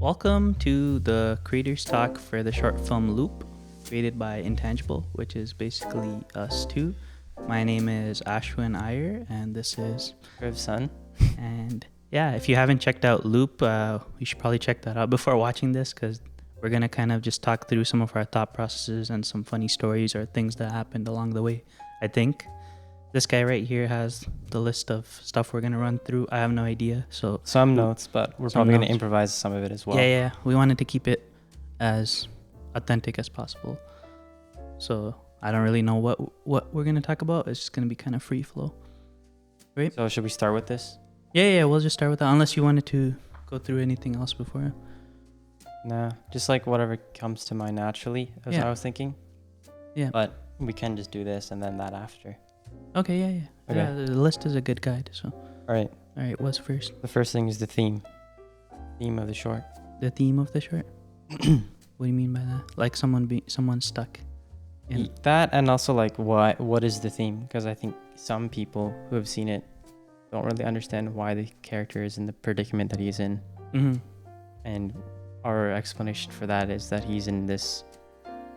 Welcome to the Creators Talk for the short film Loop, created by Intangible, which is basically us two. My name is Ashwin Iyer, and this is Riv's son. And yeah, if you haven't checked out Loop, you should probably check that out before watching this, because we're going to kind of just talk through some of our thought processes and some funny stories or things that happened along the way. I think this guy right here has the list of stuff we're going to run through. I have no idea. So Some notes, but we're probably going to improvise some of it as well. Yeah. We wanted to keep it as authentic as possible. So I don't really know what we're going to talk about. It's just going to be kind of free flow. Right? So should we start with this? Yeah, we'll just start with that. Unless you wanted to go through anything else before. Nah, just like whatever comes to mind naturally, as I was thinking. Yeah. But we can just do this and then that after. Okay, yeah. Okay. Yeah, the list is a good guide, so. All right, what's first? the first thing is the theme. Theme of the short. The theme of the short? What do you mean by that? Like someone stuck in... That, and also like what is the theme? Because I think some people who have seen it don't really understand why the character is in the predicament that he's in. Mm-hmm. And our explanation for that is that he's in this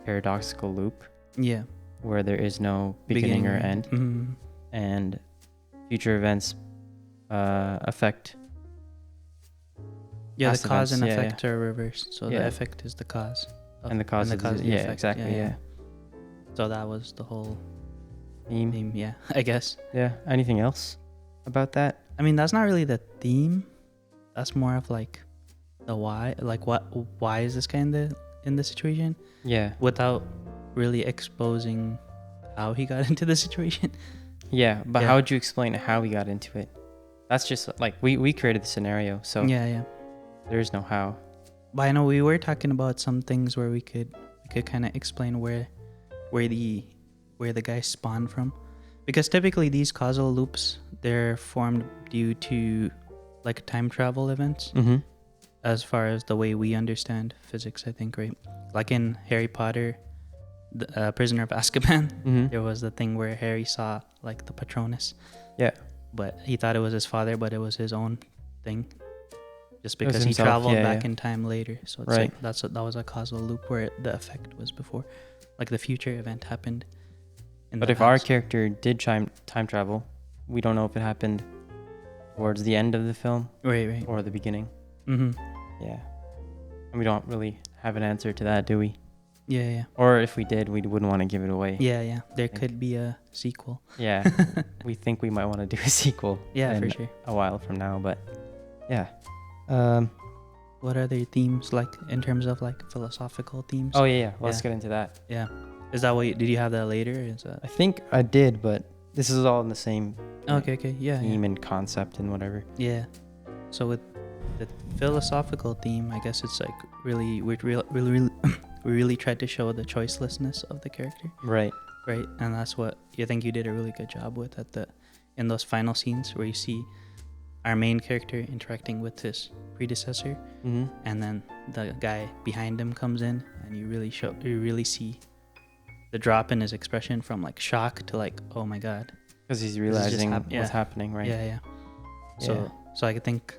paradoxical loop. Yeah. Where there is no beginning or end. Mm-hmm. And future events affect. Yeah, past the cause events. and effect are reversed. So the effect is the cause. And the cause is the effect. Exactly. Yeah. So that was the whole Theme. Yeah, I guess. Yeah. Anything else about that? I mean, that's not really the theme. That's more of like the why. Like why is this guy in the situation? Yeah. Without really exposing how he got into the situation. Yeah, but how would you explain how he got into it? That's just like we created the scenario, so yeah. There's no how. But I know we were talking about some things where we could kind of explain where the guy spawned from, because typically these causal loops, they're formed due to like time travel events. Mm-hmm. As far as the way we understand physics, I think, right? Like in Harry Potter, the Prisoner of Azkaban, Mm-hmm. there was the thing where Harry saw like the Patronus. Yeah. But he thought it was his father, but it was his own thing. Just because he himself, traveled back in time later. So it's right. like that was a causal loop where the effect was before. Like the future event happened in But the if past. our character did time travel, we don't know if it happened towards the end of the film Right. or the beginning. Mm-hmm. Yeah. And we don't really have an answer to that, do we? Yeah. Or if we did, we wouldn't want to give it away. Yeah. There could be a sequel. Yeah. We think we might want to do a sequel. Yeah, for sure. A while from now, but yeah. What are their themes, like in terms of like philosophical themes? Oh yeah. Let's get into that. Yeah. Is that what did you have that later? Is that... I think I did, but this is all in the same Okay. Yeah. theme and concept and whatever. Yeah. So with the philosophical theme, I guess it's like we really tried to show the choicelessness of the character. Right. And that's what you think you did a really good job with in those final scenes where you see our main character interacting with his predecessor, Mm-hmm. and then the guy behind him comes in, and you really see the drop in his expression from like shock to like, oh my god, Because he's realizing what's happening, right? Yeah. So I think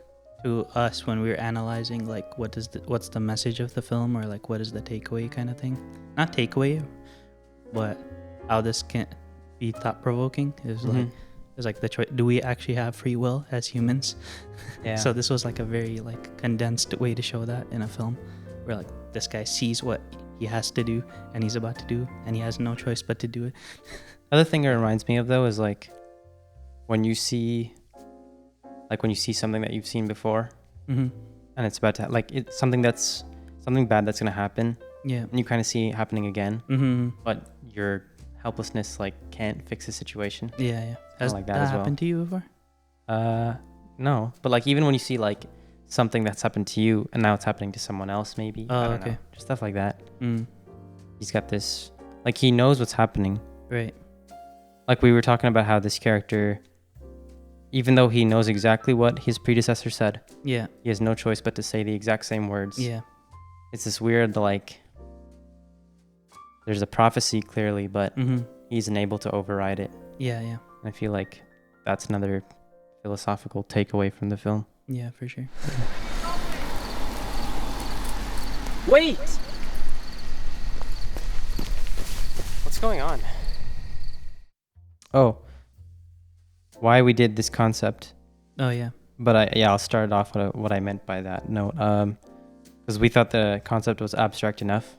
to us, when we were analyzing like what's the message of the film, or like what is the takeaway kind of thing, not takeaway, but how this can be thought provoking is like the choice. Do we actually have free will as humans? Yeah. So this was like a very like condensed way to show that in a film, where like this guy sees what he has to do and he's about to do, and he has no choice but to do it. Other thing it reminds me of though is like when you see something that you've seen before, Mm-hmm. and it's about to it's something bad that's gonna happen, Yeah. and you kind of see it happening again, Mm-hmm. but your helplessness like can't fix the situation. Yeah. Has like that that as well. happened to you before? No, but like even when you see like something that's happened to you and now it's happening to someone else, maybe. Oh, I don't okay. know. Just stuff like that. Mm. He's got this, like he knows what's happening. Right. Like we were talking about how this character, even though he knows exactly what his predecessor said, Yeah. he has no choice but to say the exact same words. Yeah. It's this weird, like, there's a prophecy clearly, but Mm-hmm. he's unable to override it. Yeah. I feel like that's another philosophical takeaway from the film. Yeah, for sure. Wait! What's going on? Oh. Why we did this concept. Oh yeah. But I'll start off with what I meant by that note. Because we thought the concept was abstract enough,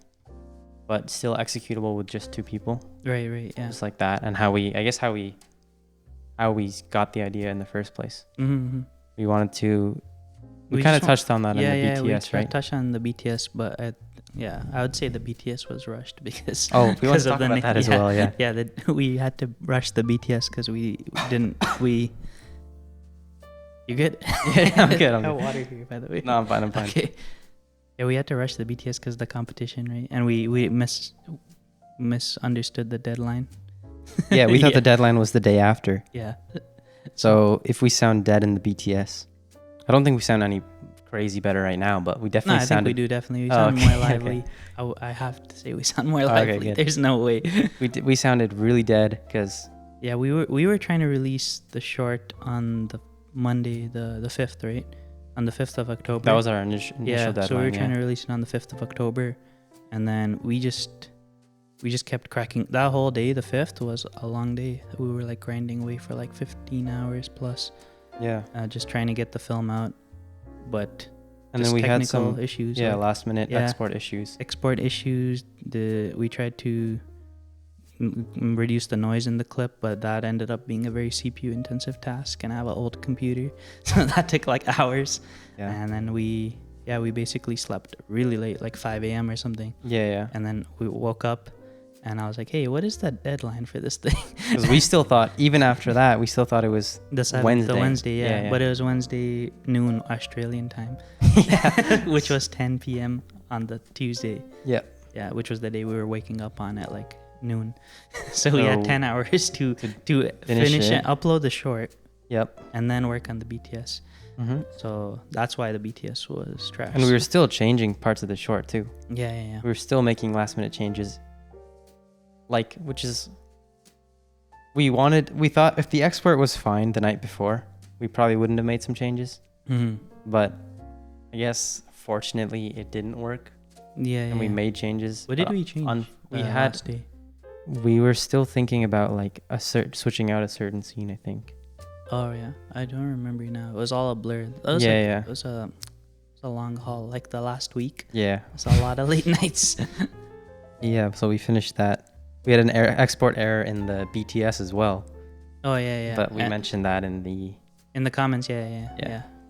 but still executable with just 2 people. Right. Yeah. Just like that. And how we got the idea in the first place. Mm-hmm. We wanted to... We We kind of just touched on that in the BTS, we right? touched on the BTS, but I would say the BTS was rushed because Oh, we want to of talk the about that as well, yeah. Yeah, we had to rush the BTS because we didn't You good? Yeah, I'm good. I have water here, by the way. No, I'm fine. Okay. Yeah, we had to rush the BTS because of the competition, right? And we misunderstood the deadline. Yeah, we thought the deadline was the day after. Yeah. So if we sound dead in the BTS, I don't think we sound any crazy better right now, but we definitely I sounded... think we do definitely. We sound more lively. I have to say we sound more lively. Okay, good. There's no way. We sounded really dead because... Yeah, we were trying to release the short on the Monday, the 5th, right? On the 5th of October. That was our initial deadline. So we were trying to release it on the 5th of October, and then we just kept cracking. That whole day, the 5th, was a long day. We were like grinding away for like 15 hours plus. Yeah. Just trying to get the film out, but and then we had some issues. Yeah, like, last minute export issues. We tried to reduce the noise in the clip, but that ended up being a very CPU intensive task, and I have an old computer, so that took like hours. Yeah. And then we basically slept really late, like 5 a.m. or something. Yeah. And then we woke up and I was like, hey, what is the deadline for this thing? Because we still thought, even after that, we still thought it was Wednesday. The Wednesday, yeah. But it was Wednesday noon Australian time. Yeah. Which was 10 p.m. on the Tuesday. Yeah. Yeah, which was the day we were waking up on at like noon. So we had 10 hours to finish it, upload the short. Yep. And then work on the BTS. Mm-hmm. So that's why the BTS was trash. And we were still changing parts of the short too. Yeah. We were still making last minute changes. Which is... We thought if the export was fine the night before, we probably wouldn't have made some changes. Mm-hmm. But I guess, fortunately, it didn't work. Yeah. And we made changes. What did we change? Last day? We were still thinking about like switching out a certain scene, I think. Oh yeah, I don't remember now. It was all a blur. It was a long haul, like the last week. Yeah. It's a lot of late nights. Yeah, so we finished that. We had an export error in the BTS as well. Oh yeah. But we mentioned that in the comments. Yeah.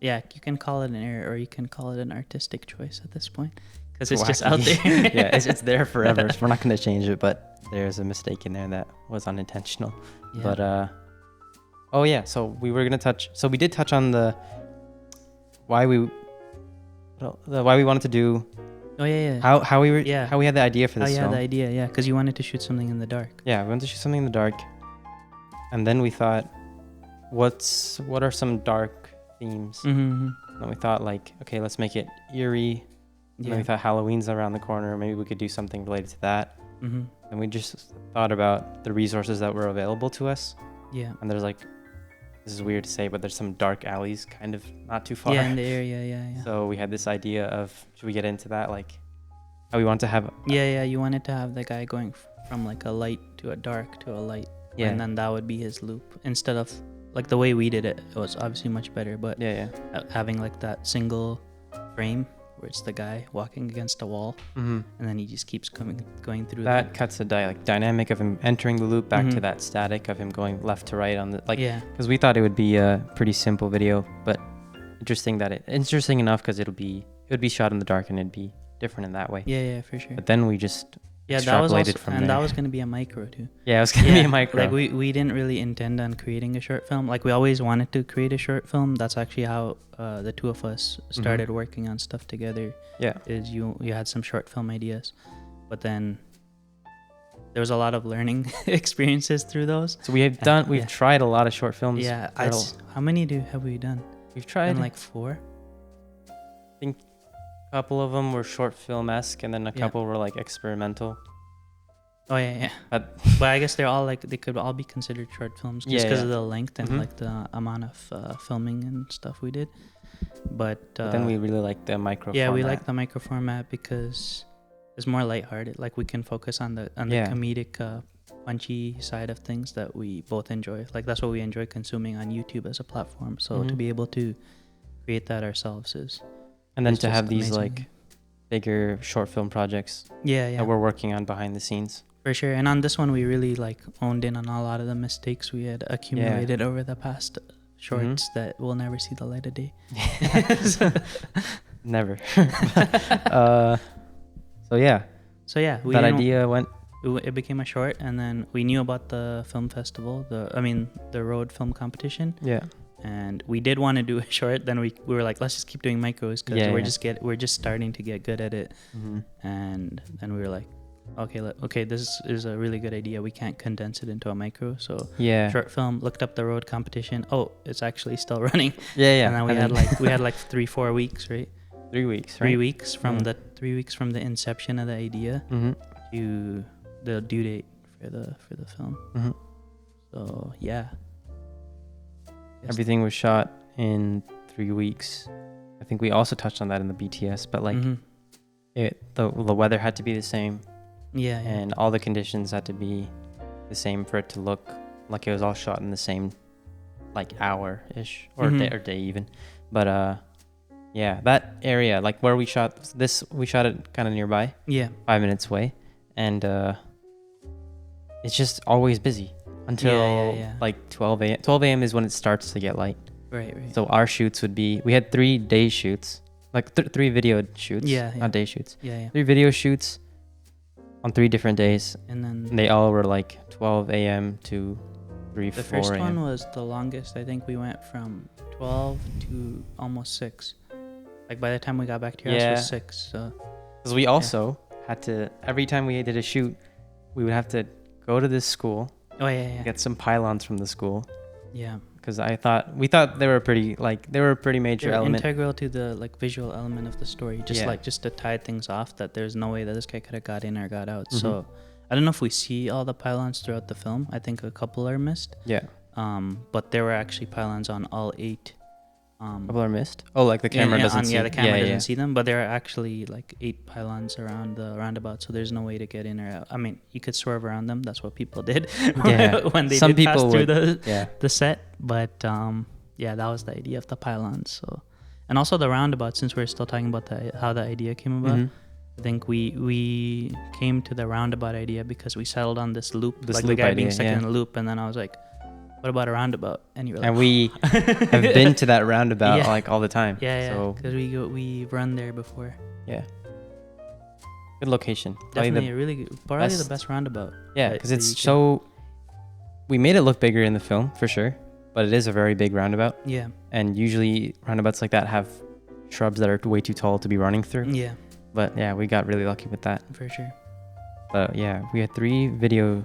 You can call it an error, or you can call it an artistic choice at this point, because it's just out there. Yeah, it's there forever. So we're not going to change it, but there's a mistake in there that was unintentional. Yeah. But oh yeah, so we were gonna touch. So we did touch on the why we wanted to do. Oh yeah. How we had the idea for this film. Oh yeah, the idea. Yeah, because you wanted to shoot something in the dark. Yeah, we wanted to shoot something in the dark, and then we thought, what are some dark themes? Mm-hmm. And we thought like, okay, let's make it eerie. And then we thought Halloween's around the corner. Maybe we could do something related to that. Mm-hmm. And we just thought about the resources that were available to us. Yeah. And there's like, this is weird to say, but there's some dark alleys kind of not too far. Yeah, in the area, yeah. So we had this idea of, should we get into that? Like, how we want to have... you wanted to have the guy going from like a light to a dark to a light. Yeah. And then that would be his loop. Instead of, like the way we did it, it was obviously much better, but having like that single frame where it's the guy walking against a wall, and then he just keeps going through that cuts the dynamic of him entering the loop back to that static of him going left to right on the because we thought it would be a pretty simple video, but interesting enough because it would be shot in the dark and it'd be different in that way. Yeah, for sure. But then we just that was also, and that was going to be a micro too. Yeah, it was going to be a micro. Like we didn't really intend on creating a short film. Like we always wanted to create a short film. That's actually how the two of us started working on stuff together. Yeah, is you had some short film ideas, but then there was a lot of learning experiences through those. So we've tried a lot of short films. Yeah, how many have we done? We've tried like 4. I think a couple of them were short film-esque, and then a couple were like experimental. Oh yeah. But I guess they're all they could all be considered short films just because of the length and like the amount of filming and stuff we did. But then we really like the micro yeah, format. we like the micro format because it's more lighthearted. Like we can focus on the comedic, punchy side of things that we both enjoy. Like that's what we enjoy consuming on YouTube as a platform. So to be able to create that ourselves is, and then is to have just these amazing. like bigger short film projects yeah, that we're working on behind the scenes. for sure. And on this one, we really like owned in on a lot of the mistakes we had accumulated over the past shorts that will never see the light of day. Never. So yeah, we that didn't- idea went. it became a short, and then we knew about the film festival, the road film competition, Yeah. and we did want to do a short. Then we were like, let's just keep doing micros because we're just starting to get good at it. And then we were like, okay, this is a really good idea. We can't condense it into a micro, so short film. Looked up the road competition. Oh, it's actually still running. Yeah. And then we had like 3-4 weeks, right? 3 weeks. 3 weeks from the 3 weeks from the inception of the idea to the due date for the film. So yeah, everything was shot in 3 weeks. I think we also touched on that in the BTS, but like the weather had to be the same. Yeah. And all the conditions had to be the same for it to look like it was all shot in the same like hour-ish or day even. But yeah, that area, like where we shot this, we shot it kind of nearby. Yeah. 5 minutes away. And it's just always busy until like 12 a.m. 12 a.m. is when it starts to get light. Right. So our shoots would be, we had 3 day shoots, like 3 video shoots, not day shoots. 3 video shoots on 3 different days. And then they all were like 12 a.m. to 3, 4 a.m. The first one was the longest. I think we went from 12 to almost 6. Like by the time we got back to your house, it was 6. So because we also had to, every time we did a shoot, we would have to go to this school. Get some pylons from the school. Yeah. Because we thought they were pretty major element. Integral to the like visual element of the story. Just to tie things off, that there's no way that this guy could have got in or got out. So I don't know if we see all the pylons throughout the film. I think a couple are missed. Yeah. But there were actually pylons on all 8. Couple are missed? Oh, like the camera doesn't see them. Yeah, the camera doesn't see them, but there are actually like 8 pylons around the roundabout, so there's no way to get in or out. I mean, you could swerve around them. That's what people did when they pass through the set. But that was the idea of the pylons. So, and also the roundabout, since we're still talking about how the idea came about. I think we came to the roundabout idea because we settled on this loop, the guy being stuck in a loop, and then I was like, what about a roundabout? And you were like, and we have been to that roundabout like all the time. Yeah, because we run there before. Yeah. Good location. Definitely probably the best roundabout. Yeah, because it's so, we made it look bigger in the film for sure, but it is a very big roundabout. Yeah. And usually roundabouts like that have shrubs that are way too tall to be running through. Yeah. But yeah, we got really lucky with that. For sure. But yeah, we had 3 video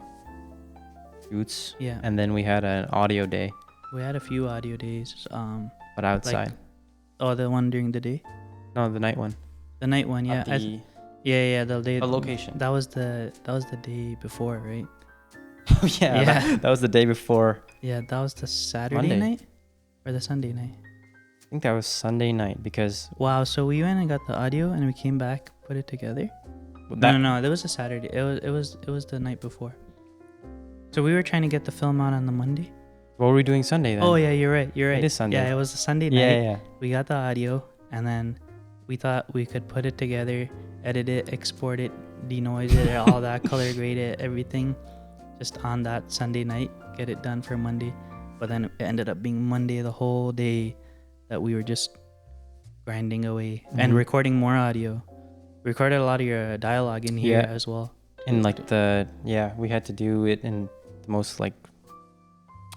shoots. Yeah. And then we had an audio day. We had a few audio days. But outside. The one during the day? No, the night one. The night one, yeah. The day. The location. That was the day before, right? Oh yeah. That was the day before. Yeah, that was the Saturday night or the Sunday night. I think that was Sunday night because. Wow, so we went and got the audio and we came back, put it together. No, that was a Saturday. It was the night before. So we were trying to get the film out on the Monday. What were we doing Sunday then? Oh yeah, you're right. It is Sunday. Yeah, it was a Sunday night. Yeah. We got the audio and then we thought we could put it together, edit it, export it, denoise it, all that, color grade it, everything, just on that Sunday night, get it done for Monday. But then it ended up being Monday the whole day that we were just grinding away and recording more audio. We recorded a lot of your dialogue in here as well. And like we had to do it in the most like,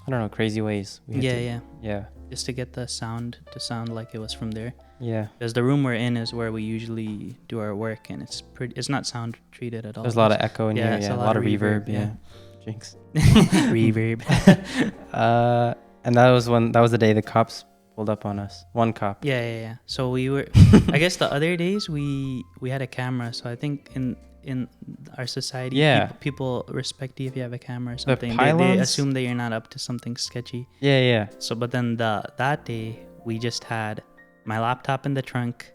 I don't know, crazy ways. Yeah. Just to get the sound to sound like it was from there. Yeah. Because the room we're in is where we usually do our work, and it's not sound treated at all. There's a lot of echo in here. Yeah. A lot of reverb. Yeah. Jinx. Reverb. And that was the day the cops pulled up on us. One cop. Yeah. So we were. I guess the other days we had a camera. So I think in our society, people respect you if you have a camera or something. They assume that you're not up to something sketchy. Yeah. So, but then that day we just had my laptop in the trunk.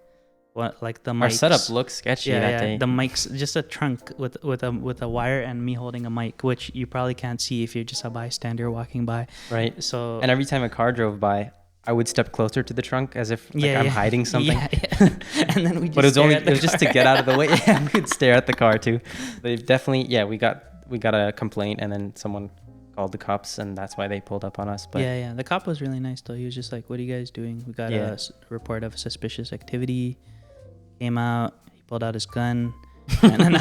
What like the mics. Our setup looked sketchy that day. The mics, just a trunk with a wire and me holding a mic, which you probably can't see if you're just a bystander walking by. Right. So and every time a car drove by, I would step closer to the trunk as if I'm hiding something. Yeah. And then we just but it was just to get out of the way. Yeah, we could stare at the car too. But definitely, we got a complaint, and then someone called the cops, and that's why they pulled up on us. But the cop was really nice though. He was just like, "What are you guys doing? We got a report of suspicious activity." Came out, he pulled out his gun, and then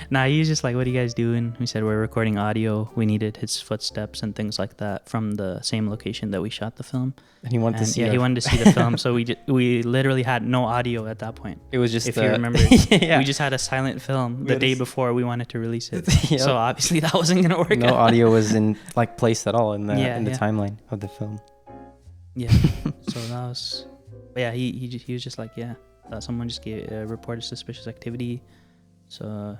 nah, he was just like, "What are you guys doing?" We said, "We're recording audio. We needed his footsteps and things like that from the same location that we shot the film." And he wanted to see. He wanted to see the film, so we literally had no audio at that point. It was just if you remember, we just had a silent film the day before we wanted to release it. So obviously that wasn't gonna work. No audio was in placed at all in the timeline of the film. Yeah. So that was, he was just like, someone just reported suspicious activity. So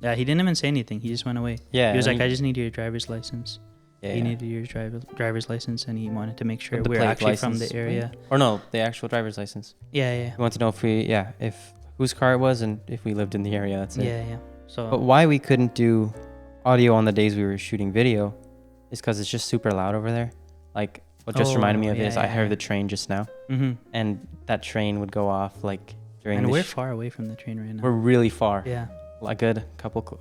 he didn't even say anything. He just went away. Yeah. He was like, I just need your driver's license. Yeah. He needed your driver's license, and he wanted to make sure we're actually from the area. Or no, the actual driver's license. Yeah. He wanted to know if whose car it was and if we lived in the area. That's it. Yeah. So. But why we couldn't do audio on the days we were shooting video is because it's just super loud over there. Like, what just reminded me of is I heard the train just now, and that train would go off during. And we're far away from the train right now. We're really far. Yeah. A good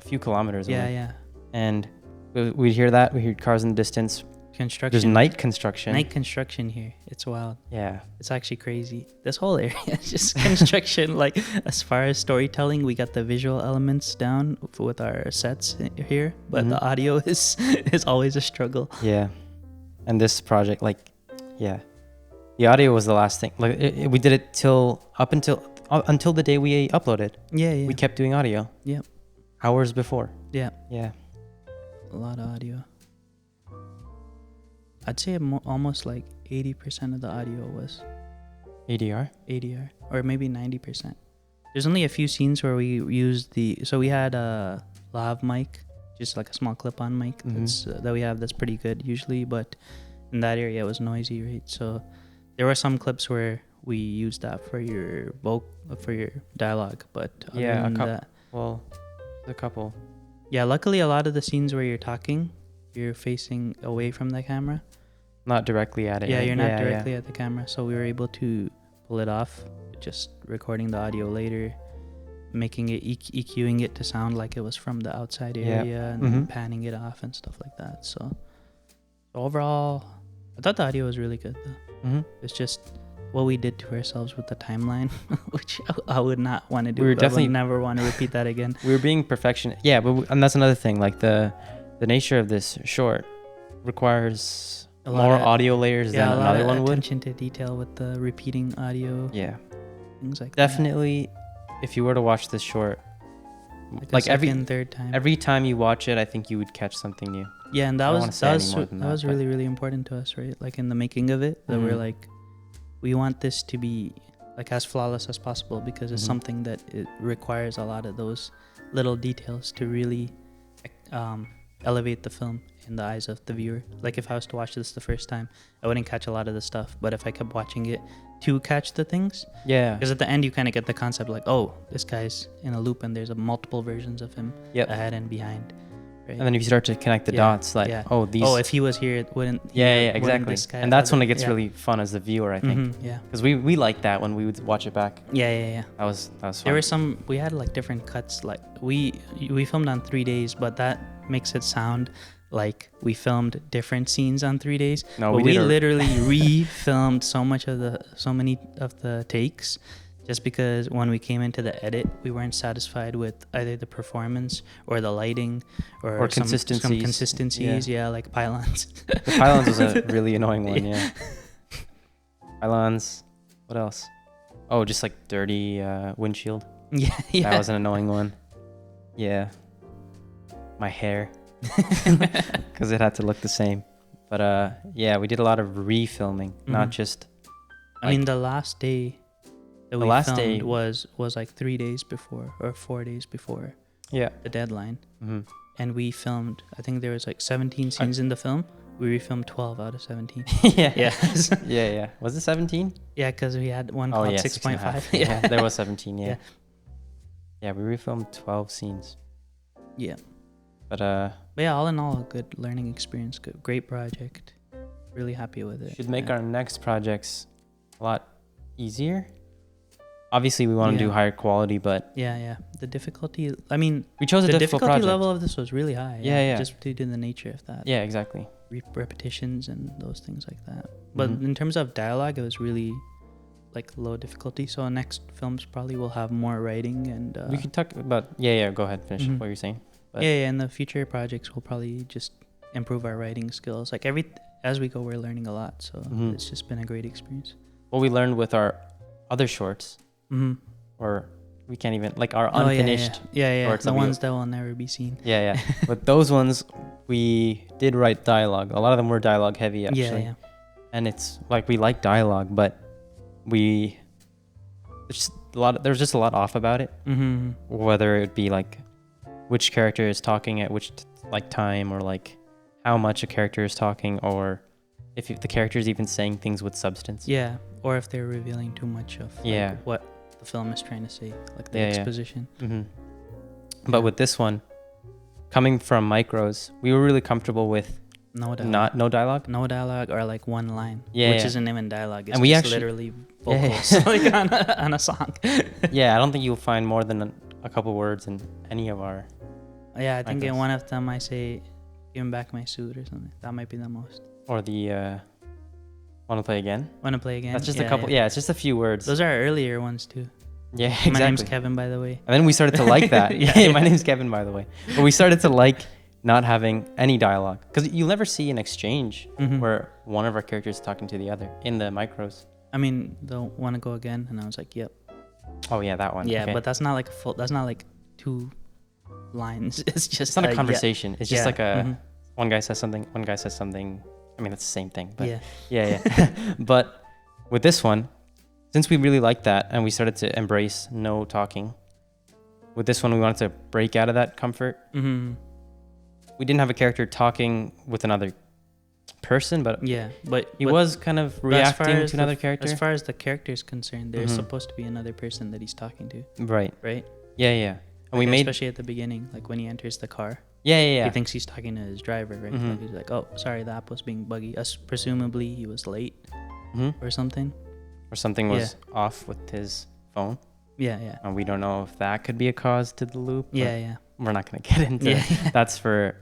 few kilometers away. Yeah. And we'd hear that. We heard cars in the distance. Construction. There's night construction. Night construction here. It's wild. Yeah. It's actually crazy. This whole area is just construction. Like, as far as storytelling, we got the visual elements down with our sets here, but the audio is always a struggle. Yeah. And this project, the audio was the last thing. We did it until the day we uploaded. Yeah. We kept doing audio. Yeah. Hours before. Yeah. Yeah. A lot of audio. I'd say almost 80% of the audio was ADR, or maybe 90%. There's only a few scenes where we used so we had a lav mic, just like a small clip-on mic that we have that's pretty good usually, but in that area it was noisy, right? So there were some clips where we used that for your dialogue, but a couple. Yeah, luckily a lot of the scenes where you're talking, you're facing away from the camera. Not directly at it. Yeah, you're not directly at the camera, so we were able to pull it off, just recording the audio later, making it EQing it to sound like it was from the outside area, and then panning it off and stuff like that. So overall, I thought the audio was really good though. It's just what we did to ourselves with the timeline, which I would not want to do. I would never want to repeat that again. We were being perfectionist. Yeah, and that's another thing. The nature of this short requires more audio layers than another one would. Attention to detail with the repeating audio. Yeah. Things like definitely, if you were to watch this short, third time. Every time you watch it, I think you would catch something new. Yeah, and that was really, really important to us, right? Like in the making of it, that we're like, we want this to be as flawless as possible, because it's something that it requires a lot of those little details to really elevate the film in the eyes of the viewer. Like, if I was to watch this the first time, I wouldn't catch a lot of the stuff, but if I kept watching it to catch the things, because at the end you kind of get the concept, this guy's in a loop and there's multiple versions of him ahead and behind, right? And then if you start to connect the dots, if he was here, it wouldn't exactly. This guy, and that's when it gets really fun as the viewer, I think. Because we like that when we would watch it back. That was fun. There were we had different cuts. We filmed on 3 days, but that makes it sound like we filmed different scenes on 3 days. No, we literally re-filmed so many of the takes, just because when we came into the edit, we weren't satisfied with either the performance or the lighting or some consistencies. Yeah, like pylons. The pylons was a really annoying one. Pylons. What else? Oh, just dirty windshield. Yeah. That was an annoying one. Yeah. My hair. Because it had to look the same. But we did a lot of refilming, not just the last day that we filmed was 3 days before or 4 days before the deadline. And we filmed, I think there was 17 scenes in the film. we refilmed 12 out of 17. Yeah. Yeah. Yeah. Was it 17? Yeah, because we had one Oh called yeah, 6.5. Yeah, there was 17. Yeah. Yeah. Yeah, we refilmed 12 scenes. Yeah. But But yeah, all in all, a good learning experience. Good, great project. Really happy with it. should make our next projects a lot easier. Obviously, we want to do higher quality, but Yeah. The difficulty. I mean, we chose a the difficult difficulty project. level of this was really high. Yeah. Just due to the nature of that. Yeah, exactly. Repetitions and those things like that. But Mhm. in terms of dialogue, it was really like low difficulty. So next films probably will have more writing and. We could talk about. Yeah. Go ahead. Finish Mhm. what you're saying. But Yeah. In the future projects, we'll probably just improve our writing skills. Like as we go, we're learning a lot. So Mhm. it's just been a great experience. what we learned with our other shorts, Mm-hmm. or we can't even like our unfinished. Yeah. shorts The that we- ones that will never be seen. Yeah. But those ones, we did write dialogue. A lot of them were dialogue heavy, actually. Yeah. And it's like we like dialogue, but there's just a lot off about it. Mm-hmm. Whether it be like which character is talking at which like time, or like how much a character is talking, or if the character is even saying things with substance. Yeah. Or if they're revealing too much of what the film is trying to say, like the exposition. Mm-hmm. But with this one, coming from micros, we were really comfortable with no dialogue. no dialogue. No dialogue, or like one line, Yeah, which yeah. isn't even dialogue. It's And we just actually- literally Yeah, vocals like on a song. Yeah, I don't think you'll find more than a couple words in any of our. Yeah, I think in Micros. one of them I say, "Give him back my suit" or something. That might be the most. Or the want to play again. Want to play again? That's just a couple. Yeah, it's just a few words. Those are earlier ones too. Yeah, exactly. My name's Kevin, by the way. And then we started to like that. Yeah. My name's Kevin, by the way. But we started to like not having any dialogue, because you'll never see an exchange Mhm. where one of our characters is talking to the other in the micros. I mean, they'll want to go again, and I was like, "Yep." Oh yeah, that one. Yeah, Okay. but that's not like full. That's not like 2 lines. It's just It's not a yeah. conversation. It's just Yeah. like a Mhm. one guy says something, one guy says something. I mean, that's the same thing. But Yeah. yeah. But with this one, since we really liked that and we started to embrace no talking, with this one we wanted to break out of that comfort. Mm-hmm. We didn't have a character talking with another person, but Yeah, but he but- was kind of but as far reacting as to the- another character. As far as the character is concerned, there's Mhm. supposed to be another person that he's talking to, Right. right? Yeah. And we Like, made. especially at the beginning, like when he enters the car, Yeah. he thinks he's talking to his driver, right? Mhm. Like he's like, "Oh, sorry, the app was being buggy." Presumably he was late Mhm. or something. Or something was off with his phone, Yeah. and we don't know if that could be a cause to the loop. but Yeah. We're not gonna get into. Yeah. That's for.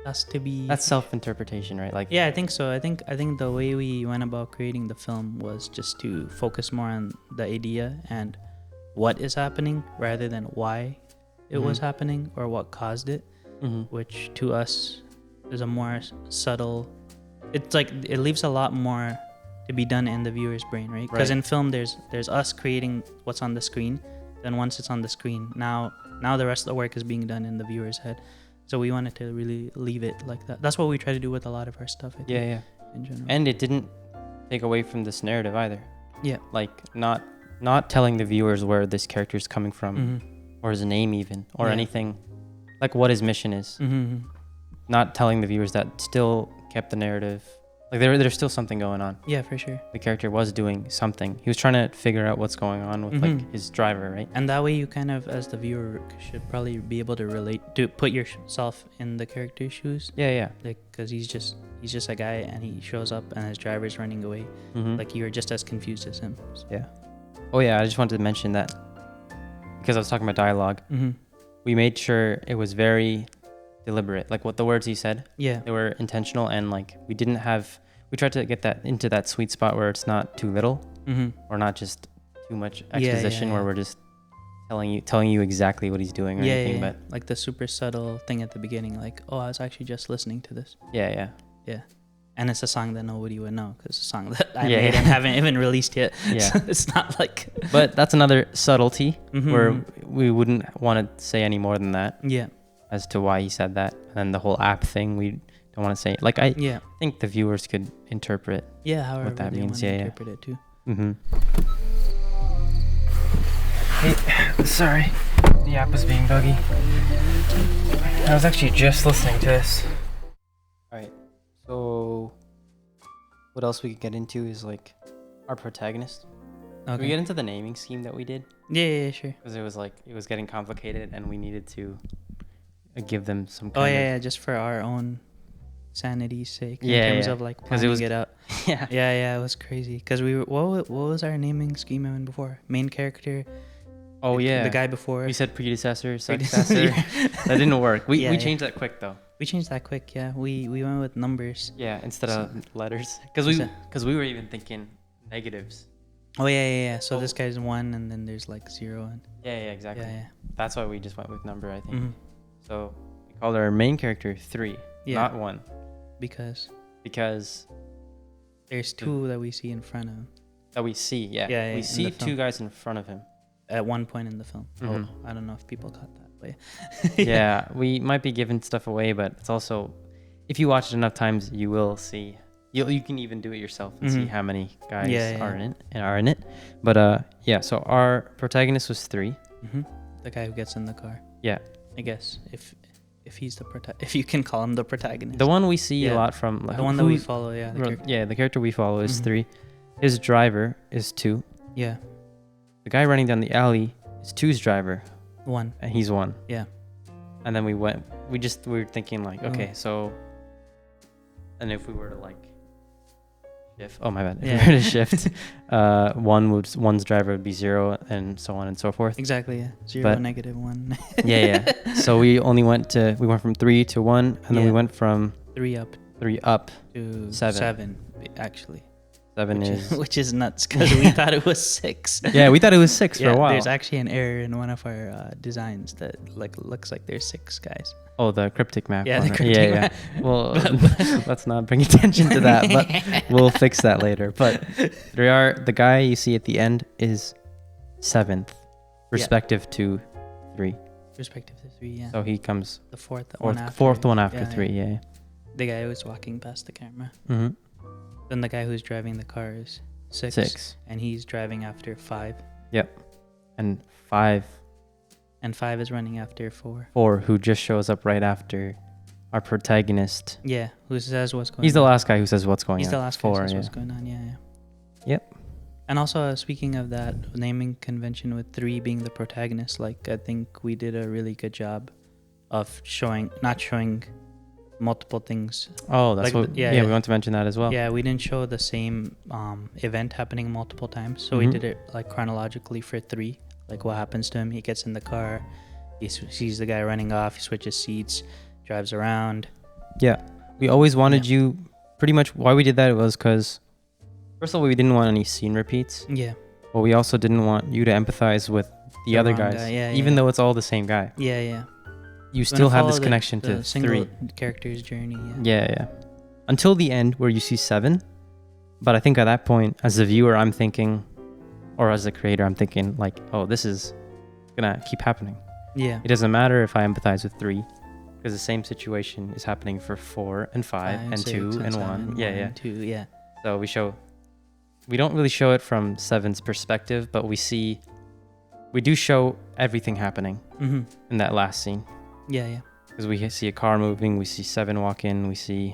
Has to be. That's self-interpretation, right? Like. Yeah, I think so. I think the way we went about creating the film was just to focus more on the idea and what is happening rather than why it was Mhm. happening or what caused it, Mhm. which to us is a more subtle. It's like it leaves a lot more to be done in the viewer's brain, right? Because Right. in film, there's us creating what's on the screen. Then once it's on the screen, now the rest of the work is being done in the viewer's head. So we wanted to really leave it like that. That's what we try to do with a lot of our stuff, I think, Yeah. in general. And it didn't take away from this narrative either. Yeah. Like not telling the viewers where this character is coming from, Mhm. or his name even, or Yeah. anything, like what his mission is. Mhm. Not telling the viewers that still kept the narrative. Like there's still something going on. Yeah, for sure. The character was doing something. He was trying to figure out what's going on with Mhm. like his driver, right? And that way you kind of, as the viewer, should probably be able to relate, to put yourself in the character's shoes. Yeah. Like, because he's just a guy and he shows up and his driver's running away. Mm-hmm. Like, you're just as confused as him. So. Yeah. Oh yeah, I just wanted to mention that because I was talking about dialogue. Mm-hmm. We made sure it was very deliberate. Like what the words he said, Yeah. they were intentional, and like we tried to get that into that sweet spot where it's not too little Mm-hmm. or not just too much Yeah, exposition yeah. where we're just telling you exactly what he's doing or Yeah, anything. yeah. But Like the super subtle thing at the beginning, like, oh, I was actually just listening to this. yeah. And it's a song that nobody would know because it's a song that I Yeah, made yeah. and haven't even released yet. Yeah. So it's not like. But that's another subtlety Mhm. where we wouldn't want to say any more than that Yeah. as to why he said that. And then the whole app thing, we don't want to say. Like I Yeah. think the viewers could interpret. Yeah. However that they means, want to yeah, yeah. interpret it too. Mm-hmm. Hey, sorry. The app was being buggy. I was actually just listening to this. Alright, so what else we could get into is like our protagonist. Can we get into the naming scheme that we did? Yeah, sure. Because it was getting complicated, and we needed to give them some. Yeah, just for our own sanity's sake. In Yeah, terms yeah. of like 'Cause it planning was- it out. Yeah. It was crazy. Cause we were what was our naming scheme even before? Main character. Oh yeah. The guy before. We said predecessor, successor. That didn't work. We changed that quick though. We changed that quick. Yeah, we went with numbers. Yeah, instead of letters. Because we were even thinking negatives. Oh yeah. So this guy's 1, and then there's like 0. And Yeah, exactly. Yeah. That's why we just went with number, I think. Mm-hmm. So we called our main character 3, not 1, because there's there's 2 that we see in front of him that we see. Yeah, Yeah, we in see the 2 film. guys in front of him. at one point in the film. Mhm. I don't know if people caught that, but Yeah, we might be giving stuff away, but it's also, if you watch it enough times, you will see. You can even do it yourself and see Mhm. how many guys Yeah. are in it. But yeah. So our protagonist was 3. Mhm. The guy who gets in the car. Yeah. I guess if he's the if you can call him the protagonist. The one we see a Yeah. lot from. Like, The one that we follow, yeah. The character. Yeah, the character we follow is Mhm. 3. His driver is 2. Yeah. The guy running down the alley is 2's driver, 1. and he's 1. Yeah. And then we were thinking like, okay, Mhm. so, and if we were to like shift, oh my bad, if Yeah. we were to shift, one's driver would be 0, and so on and so forth. Exactly, yeah. 0, But- -1. Yeah. So we went from 3 to 1, and then we Yeah. went from 3 up 3 up. to 7. 7 actually. 7 is. Which is nuts because we thought it was 6. Yeah, we thought it was 6 for a while. There's actually an error in one of our designs that looks like there's 6 guys. Oh, the cryptic map. Yeah, one, the right? cryptic Yeah. map. Well, let's not bring attention to that, but we'll fix that later. But the guy you see at the end is 7th, respective to 3. Respective to 3, yeah. So he comes The fourth one after 3. Yeah. The guy who's walking past the camera. Mm-hmm. Then the guy who's driving the car is 6. And he's driving after 5. And 5, And 5 is running after 4. who just shows up right after our protagonist. Yeah, who says what's going on. He's the last guy who says what's going on. He's the last guy who 4, says yeah. what's going on, yeah. Yep. And also, speaking of that naming convention with 3 being the protagonist, like, I think we did a really good job of not showing multiple things. Oh, that's Like what. the- yeah, Yeah, yeah. we want to mention that as well. Yeah, we didn't show the same event happening multiple times. So we Mhm. did it like chronologically for 3. Like what happens to him? He gets in the car, he sees the guy running off, he switches seats, drives around. Yeah, we always wanted you. Pretty much why we did that was because, first of all, we didn't want any scene repeats, Yeah, but we also didn't want you to empathize with the other wrong guys, guy, yeah, even yeah. though it's all the same guy. yeah. You We're still gonna have this follow connection the to single 3. character's journey. Yeah. Yeah. Until the end where you see 7, but I think at that point, as a viewer, I'm thinking, or as a creator, I'm thinking like, oh, this is gonna keep happening. Yeah. It doesn't matter if I empathize with 3, because the same situation is happening for 4 and 5 and 2 and 1. Yeah. 2, yeah. So we don't really show it from 7's perspective, but we do show everything happening Mm-hmm. in that last scene. Yeah. Because we see a car moving, we see 7 walk in, do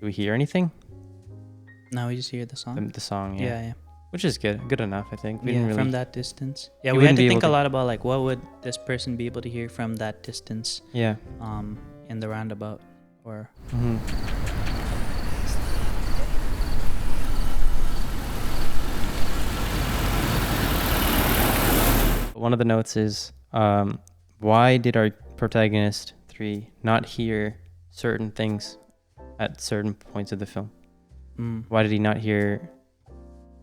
we hear anything? Now we just hear the song. The song, yeah. Yeah. Which is good enough, I think. We Yeah, didn't really, from that distance. Yeah, You we had wouldn't to be think a able to- lot about like what would this person be able to hear from that distance yeah. in the roundabout or Mm-hmm. One of the notes is, why did our protagonist 3 not hear certain things at certain points of the film? Why did he not hear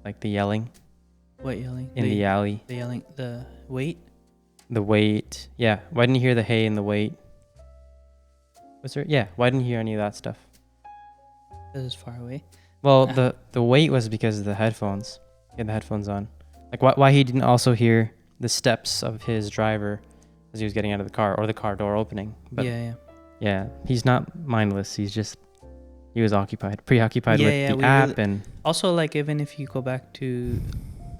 like the yelling what yelling? in the alley? The yelling, the wait. The wait. Yeah. Why didn't he hear the hay and the wait? Was there? Yeah. Why didn't he hear any of that stuff? This is far away. Well, the wait was because of the headphones. He had the headphones on. Like why he didn't also hear the steps of his driver as he was getting out of the car or the car door opening. But yeah, he's not mindless. He was preoccupied with the app and Also, like even if you go back to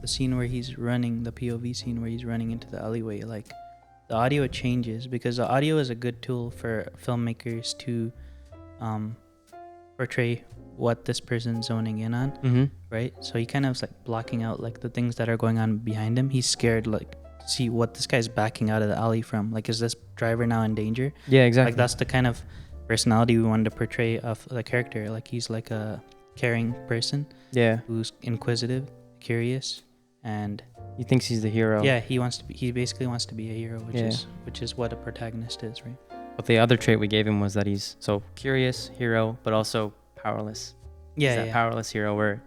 the scene where he's running, the POV scene where he's running into the alleyway, like the audio changes because the audio is a good tool for filmmakers to portray what this person's zoning in on, Mm-hmm. right? So he kind of is like blocking out like the things that are going on behind him. He's scared like to see what this guy's backing out of the alley from. Like, is this driver now in danger? Yeah, exactly. Like, that's the kind of personality we wanted to portray of the character. Like, he's like a caring person Yeah. who's inquisitive, curious, and He thinks he's the hero. yeah, he basically wants to be a hero, Yeah. which is what a protagonist is, right? But the other trait we gave him was that he's so curious, hero, but also powerless. Yeah, He's that yeah. powerless hero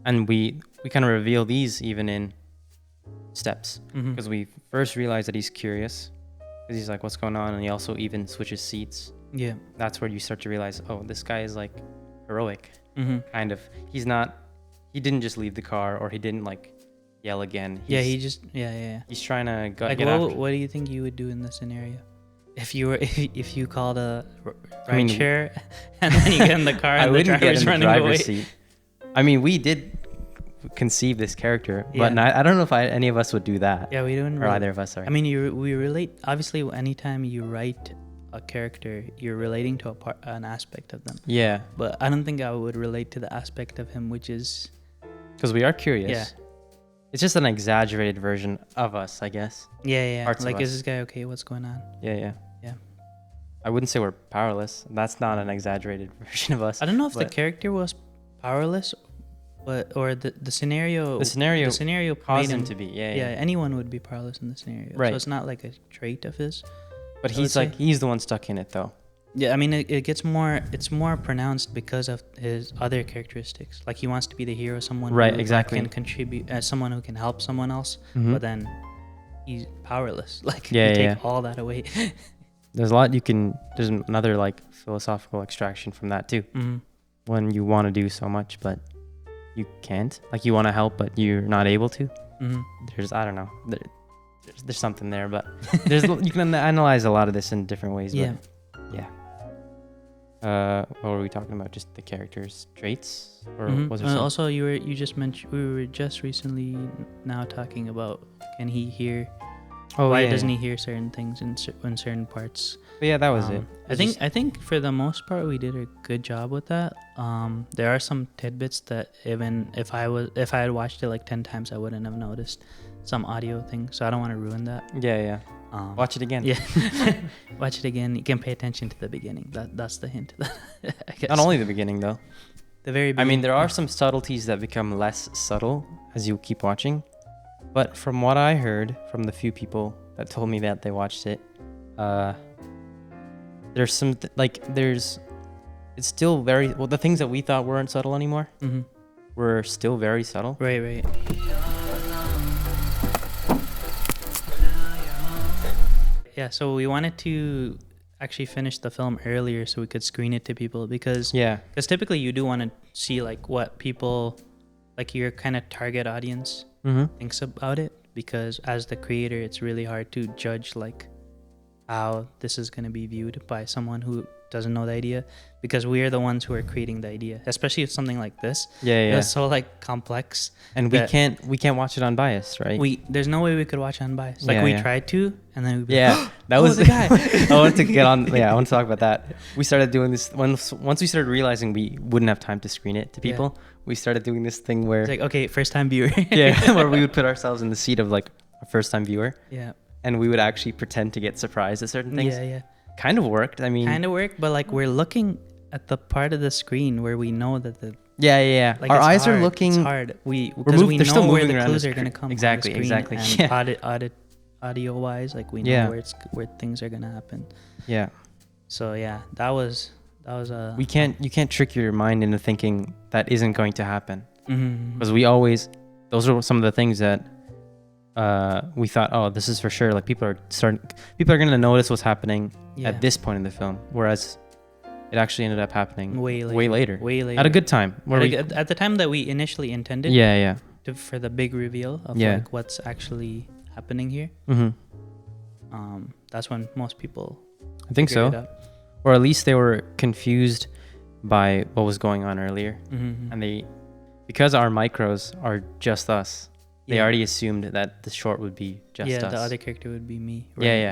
and we kind of reveal these even in steps, Mhm. because we first realize that he's curious because he's like, what's going on? And he also even switches seats. Yeah. That's where you start to realize, oh, this guy is like heroic, Mm-hmm. kind of. He didn't just leave the car, or he didn't like yell again. Yeah, He's trying to Like, get after. what do you think you would do in this scenario? If you were if you called a I mean, ride share and then you get in the car I and the wouldn't get driver's in the running away. driver's seat. I mean, we did conceive this character, but Yeah. I don't know if any of us would do that. Yeah, we don't. Or either of us, sorry. I mean, we relate. Obviously, anytime you write a character, you're relating to an aspect of them. Yeah, But I don't think I would relate to the aspect of him, which is because we are curious. Yeah. It's just an exaggerated version of us, I guess. yeah. Parts of Like, is us. this guy okay? What's going on? Yeah. Yeah. I wouldn't say we're powerless. That's not an exaggerated version of us. I don't know if the But- character was powerless, or the scenario. The snenario made caused him to be. Yeah, anyone would be powerless in the scenario. Right. So it's not like a trait of his. But I would he's say. like, he's the one stuck in it, though. Yeah, I mean, it gets more. It's more pronounced because of his other characteristics. Like, he wants to be the hero, someone Right, who exactly. can contribute, someone who can help someone else. Mhm. But then he's powerless. Like, Yeah, you take yeah. all that away. There's a lot there's another like philosophical extraction from that too. Hmm. When you want to do so much, but you can't. Like, you want to help, but you're not able to. Hmm. I don't know. There's something there, but you can analyze a lot of this in different ways. Yeah. But yeah. What were we talking about? Just the characters' traits, or Mhm. was there something? Also, you just mentioned we were just recently now talking about, can he hear? Why doesn't he hear certain things in certain parts? But yeah, that was it. I think for the most part we did a good job with that. There are some tidbits that even if I had watched it like 10 times, I wouldn't have noticed some audio thing. So I don't want to ruin that. Yeah. Watch it again. Yeah. Watch it again. You can pay attention to the beginning. That's the hint. I guess. Not only the beginning though. The very I beginning. mean, there are some subtleties that become less subtle as you keep watching. But from what I heard from the few people that told me that they watched it, there's some it's still very well. The things that we thought weren't subtle anymore Mm-hmm. were still very subtle. Right. Yeah, so we wanted to actually finish the film earlier so we could screen it to people because Yeah. typically you do want to see like what people, like your kind of target audience Mm-hmm. thinks about it, because as the creator it's really hard to judge like how this is going to be viewed by someone who doesn't know the idea, because we are the ones who are creating the idea, especially if something like this Yeah. is so like complex. And that we can't watch it unbiased, right? there's no way we could watch unbiased. Like, Yeah, we yeah. tried to, and then we'd be Yeah, like, that oh, was the guy. I wanted to get on. Yeah, I want to talk about that. We started doing this once we started realizing we wouldn't have time to screen it to people. We started doing this thing where It's like, okay, first time viewer. yeah, where we would put ourselves in the seat of like a first time viewer, Yeah. and we would actually pretend to get surprised at certain things. Yeah. Kind of worked. I mean, Kind of work, but like we're looking at the part of the screen where we know that the yeah. like Our it's eyes hard. are looking. It's hard. We they're still know where moving the around clues the are gonna screen. come. Exactly, on the screen, exactly. And Yeah. audio wise, like we know Yeah. where things are gonna happen. Yeah, So yeah, that was a. you can't trick your mind into thinking that isn't going to happen, Mhm. because those are some of the things that we thought, oh, this is for sure. Like, people are going to notice what's happening Yeah. at this point in the film, whereas it actually ended up happening way later. later At a good time. at the time that we initially intended. Yeah. For the big reveal of Yeah. like what's actually happening here. Mm-hmm. That's when most people I think figure it so. out. Or at least they were confused by what was going on earlier. Mhm. And because our micros are just us, they Yeah. already assumed that the short would be just us. The other character would be me. And away,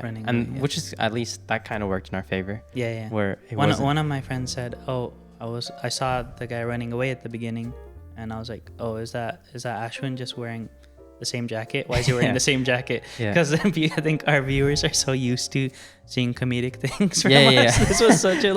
yeah. which is, at least that kind of worked in our favor. Yeah. Where it One wasn't. of my friends said, "Oh, I saw the guy running away at the beginning, and I was like, oh, is that Ashwin just wearing the same jacket? Why is he wearing the same jacket? Because I think our viewers are so used to seeing comedic things from us. This was such a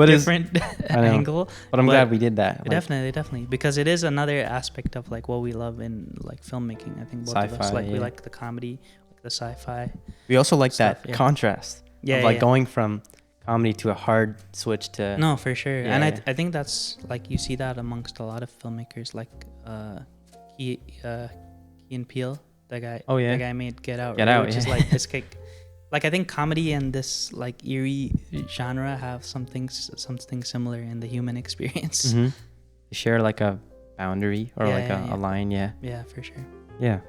different angle. But I'm glad we did that. Definitely, because it is another aspect of like what we love in like filmmaking. I think both of us we like the comedy, like the sci-fi. We also like that contrast of going from comedy to a hard switch to. No, for sure. I think that's like you see that amongst a lot of filmmakers, like Key and Peele, the guy. Oh yeah. The guy made Get Out. Get Out, which is like this kick. Like I think comedy and this like eerie genre have something similar in the human experience. Mm-hmm. They share like a boundary or a line. Yeah, for sure. Yeah.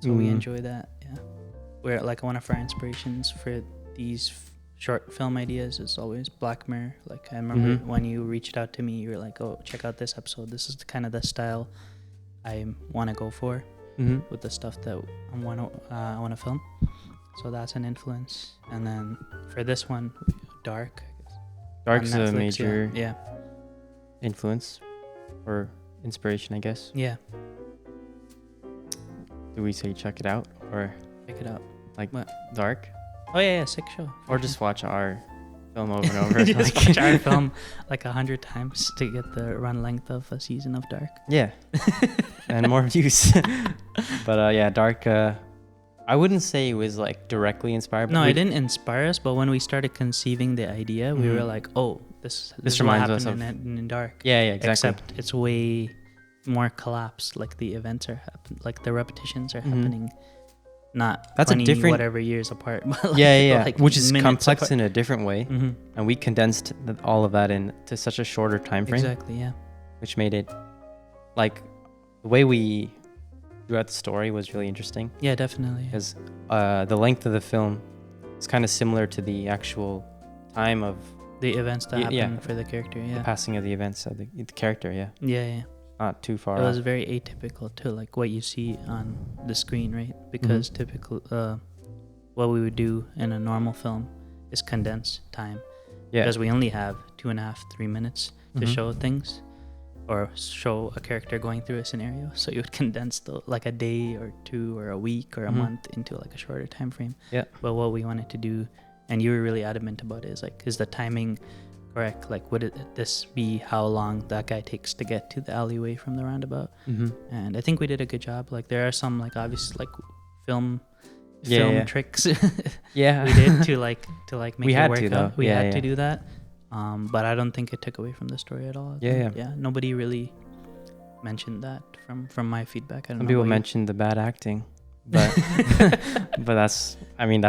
So we enjoy that. Yeah. We're like one of our inspirations for these short film ideas is always Black Mirror. Like I remember when you reached out to me, you were like, oh, check out this episode. This is kind of the style I want to go for with the stuff that I want to film. So that's an influence. And then for this one, Dark. Dark's a major influence or inspiration, I guess. Yeah. Do we say check it out or check it out? Like what? Dark? Oh yeah, sick show. Or just watch our film over and over. Just watch our film like 100 times to get the run length of a season of Dark. Yeah. And more views. But Dark, I wouldn't say it was like directly inspired. No, it didn't inspire us, but when we started conceiving the idea, we were like, oh, this reminds us of in Dark. Yeah, exactly. Except it's way more collapsed. Like the events are like the repetitions are happening. Not that's 20 a different whatever years apart. But like which is complex apart. In a different way, Mm-hmm. and we condensed all of that into such a shorter time frame. Exactly, yeah. Which made it like the way we drew out the story was really interesting. Yeah, definitely. Because the length of the film is kind of similar to the actual time of the events that happen for the character. Yeah, the passing of the events of the character. Yeah. Not too far. It was very atypical to like what you see on the screen, right? Because typical, what we would do in a normal film is condense time. Yeah. Because we only have 2.5-3 minutes to show things, or show a character going through a scenario. So you would condense like a day or two or a week or a month into like a shorter time frame. Yeah. But what we wanted to do, and you were really adamant about it, is like, is the timing correct? Like, would this be how long that guy takes to get to the alleyway from the roundabout? And I think we did a good job. Like, there are some like obvious like film tricks we did to make it work out. We had to do that. But I don't think it took away from the story at all. Yeah. Nobody really mentioned that from my feedback. Some people mentioned the bad acting, but but that's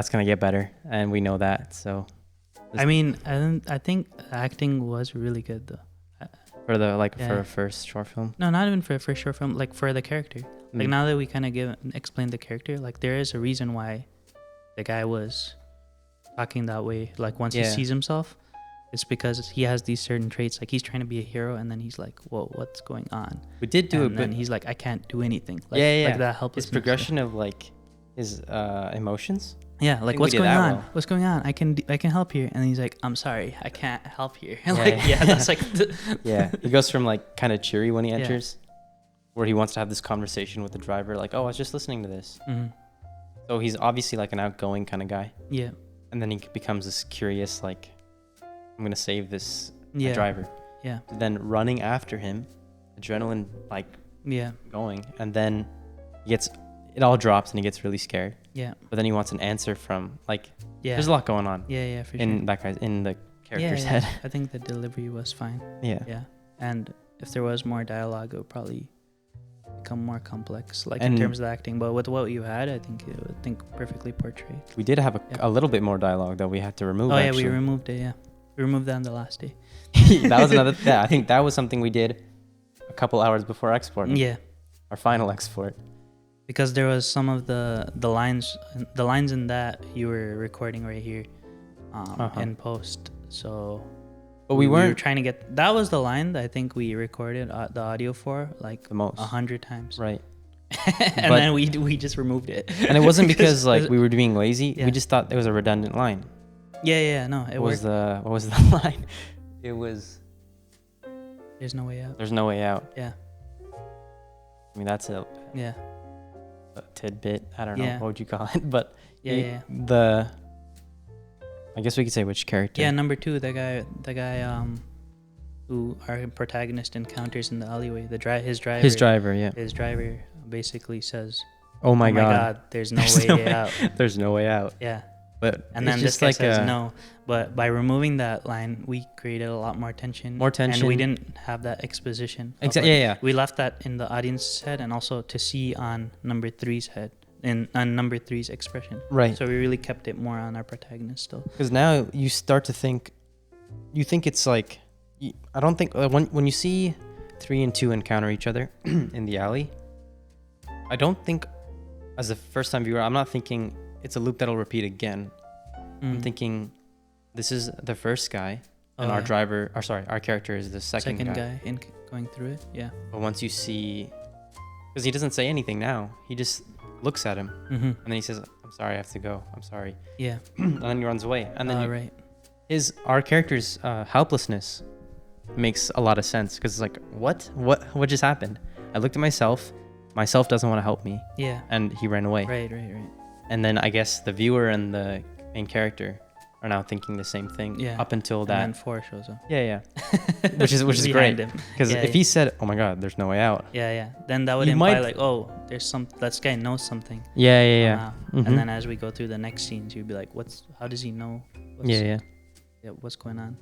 gonna get better, and we know that. So I think acting was really good though. For for a first short film. No, not even for a first short film. Like for the character. Like now that we kind of explain the character, like there is a reason why the guy was talking that way. Like once he sees himself, it's because he has these certain traits. Like he's trying to be a hero, and then he's like, "Whoa, what's going on?" We did do it, but then he's like, "I can't do anything." Like, like that helplessness. His progression of like his emotions. Yeah, like what's going on? Well. What's going on? I can help here, and then he's like, "I'm sorry, I can't help here." That's like. He goes from like kind of cheery when he enters, where he wants to have this conversation with the driver, like, "Oh, I was just listening to this." So he's obviously like an outgoing kind of guy. Yeah. And then he becomes this curious, like, I'm gonna save this driver. Yeah. Then running after him, adrenaline like going, and then it all drops and he gets really scared. Yeah. But then he wants an answer from like there's a lot going on. Yeah, for sure. In the character's head. I think the delivery was fine. Yeah. Yeah. And if there was more dialogue, it would probably become more complex, like in terms of the acting. But with what you had, I think perfectly portrayed. We did have a little bit more dialogue that we had to remove. Oh yeah, we removed it. Yeah, we removed that on the last day. That was another. I think that was something we did a couple hours before exporting. Yeah, our final export. Because there was some of the lines in that you were recording right here, in post. So. But we were trying to get... That was the line that I think we recorded the audio for, like, the most 100 times. Right. And then we just removed it. And it wasn't because, like, we were being lazy. Yeah. We just thought it was a redundant line. Yeah, no, it worked. What was the line? It was... There's no way out. There's no way out. Yeah. I mean, that's a Yeah. tidbit. I don't know. Yeah. What would you call it? But Yeah. I guess we could say which character. Yeah. Number 2, the guy who our protagonist encounters in the alleyway. His driver. His driver. Yeah. His driver basically says, Oh my God. There's no There's way no out. There's no way out. Yeah. But And it's then this just guy like says no. But by removing that line, we created a lot more tension. More tension. And we didn't have that exposition. Exactly. Yeah. We left that in the audience's head and also to see on number 3's head, on number 3's expression. Right. So we really kept it more on our protagonist still. Because now you start to think, it's like, I don't think, when you see 3 and 2 encounter each other in the alley, I don't think, as a first time viewer, I'm not thinking it's a loop that'll repeat again. I'm thinking this is the first guy, and our character is the second guy. In going through it. Yeah. But once you see, because he doesn't say anything now, he just looks at him, and then he says, "I'm sorry, I have to go. I'm sorry." Yeah. And then he runs away, and then right. our character's helplessness makes a lot of sense, because it's like, what just happened? I looked at myself doesn't want to help me, Yeah. and he ran away. Right. And then I guess the viewer and the main character are now thinking the same thing. Yeah. Up until that. And then 4 shows up. Yeah. which is Behind great, him. because if he said, "Oh my God, there's no way out." Yeah. Then that would You imply might- like, oh, this guy knows something. Yeah. And Mhm. then as we go through the next scenes, you'd be like, how does he know? Yeah. What's going on?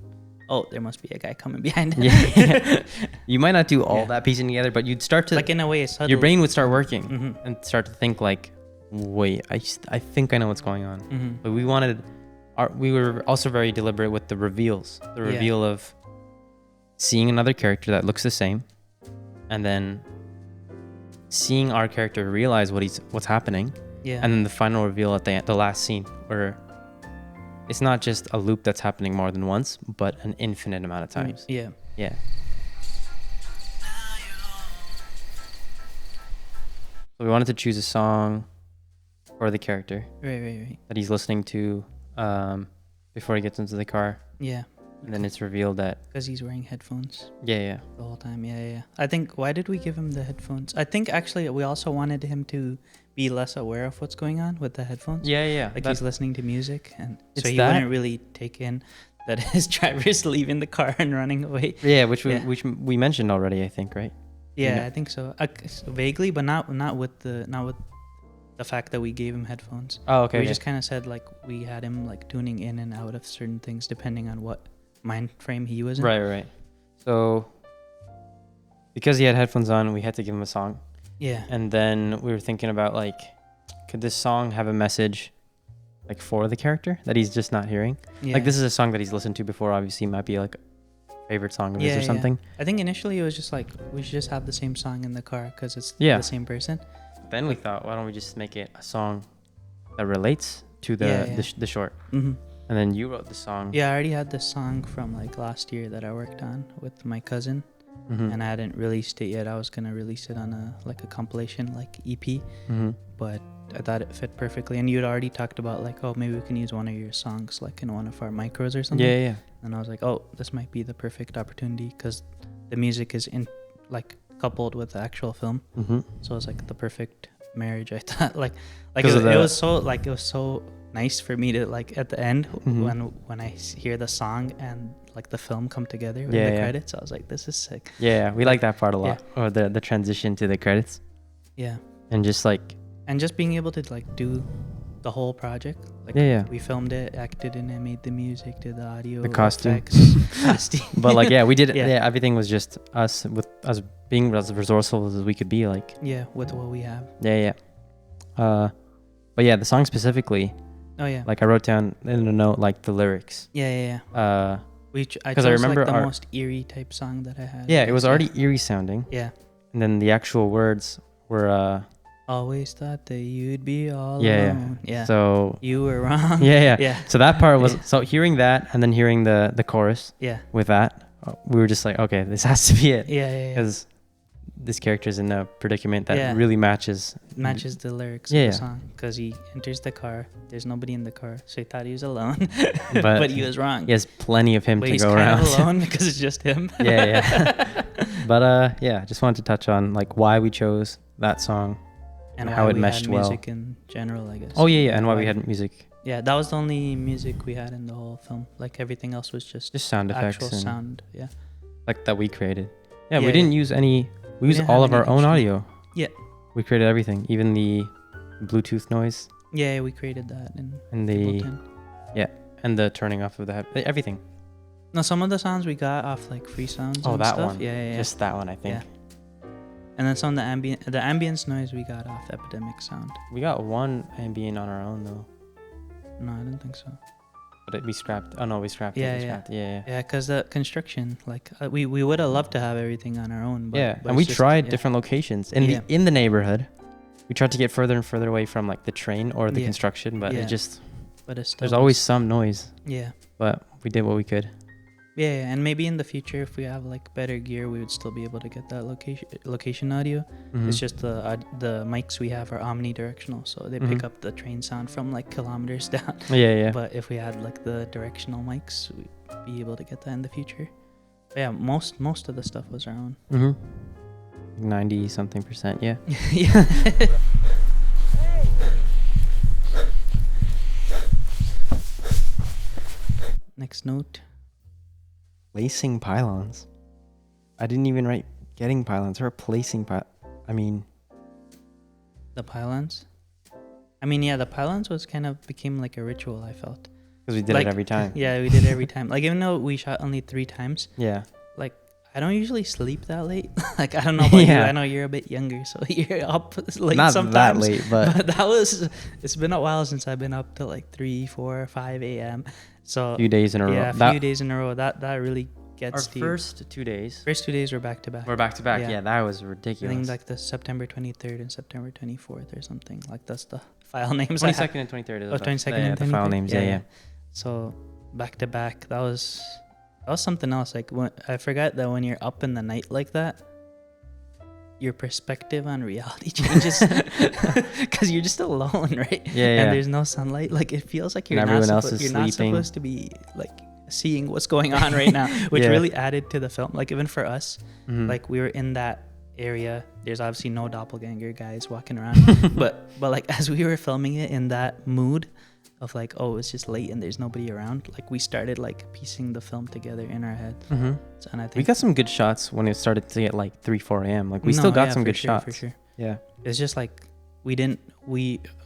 Oh, there must be a guy coming behind him. Yeah. You might not do all Yeah. that piecing together, but you'd start to, Like in a way, it's subtle. your brain would start working Mm-hmm. and start to think like, wait, I think I know what's going on. Mm-hmm. But we were also very deliberate with the reveals. The reveal of seeing another character that looks the same, and then seeing our character realize what's happening, Yeah. and then the final reveal at the last scene, where it's not just a loop that's happening more than once, but an infinite amount of times. Yeah. Yeah. So we wanted to choose a song for the character Right. that he's listening to before he gets into the car, Yeah. and then it's revealed that Because he's wearing headphones yeah. the whole time. Yeah. I think, why did we give him the headphones? I think actually we also wanted him to be less aware of what's going on with the headphones. Yeah. Like he's listening to music, and It's so he that- wouldn't really take in that his driver's leaving the car and running away. Yeah, which we mentioned already, I think, right? Yeah, know? I think so. Vaguely, but not with the fact that we gave him headphones. Oh, okay. We just kind of said like we had him like tuning in and out of certain things depending on what mind frame he was in. Right. So because he had headphones on, we had to give him a song. Yeah. And then we were thinking about like, could this song have a message like for the character that he's just not hearing? Yeah. Like this is a song that he's listened to before, obviously it might be like a favorite song of his or something. I think initially it was just like we should just have the same song in the car because it's Yeah. the same person. Then we thought, why don't we just make it a song that relates to the short? Mm-hmm. And then you wrote the song. Yeah, I already had this song from like last year that I worked on with my cousin, Mm-hmm. and I hadn't released it yet. I was gonna release it on a compilation like EP, Mm-hmm. but I thought it fit perfectly. And you had already talked about like, oh, maybe we can use one of your songs like in one of our micros or something. Yeah. And I was like, oh, this might be the perfect opportunity because the music is in like coupled with the actual film. Mm-hmm. So it was like the perfect marriage. I thought like it 'Cause of the- was so nice for me to like at the end Mhm. when I hear the song and like the film come together with Yeah, the yeah. credits. I was like, this is sick. Yeah, we like that part a lot. Or the transition to the credits. Yeah. And just like, And just being able to like do the whole project. Like Yeah. we filmed it, acted in it, made the music, did the audio, The costume. effects, costume. but like, yeah, we did, Yeah. yeah, everything was just us being as resourceful as we could be, like. Yeah, with what we have. Yeah. But yeah, the song specifically, Oh yeah. like I wrote down in a note, like the lyrics. Yeah. Uh, I 'Cause I chose remember like the our- most eerie type song that I had. yeah, it was already eerie sounding. Yeah. And then the actual words were, Always thought that you'd be all Yeah. alone. Yeah. so, You were wrong. yeah. Yeah. So that part was, Yeah. so hearing that and then hearing the chorus Yeah. with that, we were just like, okay, this has to be it. Yeah. Because this character's in a predicament that Yeah. really matches the lyrics Yeah, of yeah. the song, because he enters the car. There's nobody in the car, so he thought he was alone, But but he was wrong. he has plenty of him But to he's go kind around. of alone because it's just him. Yeah. But yeah, just wanted to touch on like why we chose that song. And how why it we meshed had well. music in general, I guess. Oh yeah, and why we had music, Yeah, that was the only music we had in the whole film. Like everything else was just sound effects actual and sound. Yeah. like that we created. Yeah, Yeah, we didn't use any. We used didn't all have of our any own instrument. audio. Yeah. We created everything, even the Bluetooth noise Yeah, we created that in and the Ableton. and the turning off of the everything. No, some of the sounds we got off like free sounds. Oh, and that stuff. one. Yeah. Just that one, I think. Yeah. And then some of the ambience noise we got off Epidemic Sound. We got one ambient on our own though, No, I didn't think so. but we scrapped. Oh no, we scrapped Yeah, it. We yeah. scrapped it. Yeah. Yeah, because the construction, like we would have loved to have everything on our own. But, Yeah, but and we it's just- tried yeah. different locations in Yeah. the neighborhood. We tried to get further and further away from like the train or the Yeah. construction, but Yeah. it just But it's still there's always just- some noise. Yeah. But we did what we could. Yeah, and maybe in the future, if we have like better gear, we would still be able to get that location audio. Mhm. It's just the mics we have are omnidirectional, so they pick Mhm. up the train sound from like kilometers down. Yeah. But if we had like the directional mics, we'd be able to get that in the future. But yeah, most of the stuff was our own. 90 something percent. Yeah. Yeah. Next note. Placing pylons. I didn't even write getting pylons or placing I mean, The pylons. I mean, yeah, the pylons was kind of became like a ritual, I felt. because we did Like, it every time. Yeah, we did it every time. Like, even though we shot only 3 times, Yeah. like, I don't usually sleep that late. Like, I don't know about you. Yeah. I know you're a bit younger, so you're up late Not sometimes. that late, but That was, it's been a while since I've been up to like 3, 4, 5 a.m. So, a few days in a row. yeah, a few days in a row. That really Our gets to you. first 2 days. First 2 days were back to back. We're back to back. Yeah. Yeah, that was I ridiculous. think like the September 23rd and September 24th or something. Like, that's the file names. I have. 22nd and 23rd. Is Oh, the- 22nd yeah, and the file 23rd? names. Yeah. So back to back, that was something else. Like, I forgot that when you're up in the night like that, your perspective on reality changes because you're just alone, right? Yeah. And there's no sunlight. Like, it feels like you're And not everyone else is you're not sleeping. supposed to be like seeing what's going on right now, which Yeah. really added to the film. Like, even for us, Mhm. like, we were in that area. There's obviously no doppelganger guys walking around, but like, as we were filming it in that mood of like, oh, it's just late and there's nobody around, like, we started like piecing the film together in our head. Mhm. So, and I think We got some good shots when it started to get like 3, 4 a.m. Like we still got some for good sure, shots. for sure. Yeah. It's just like we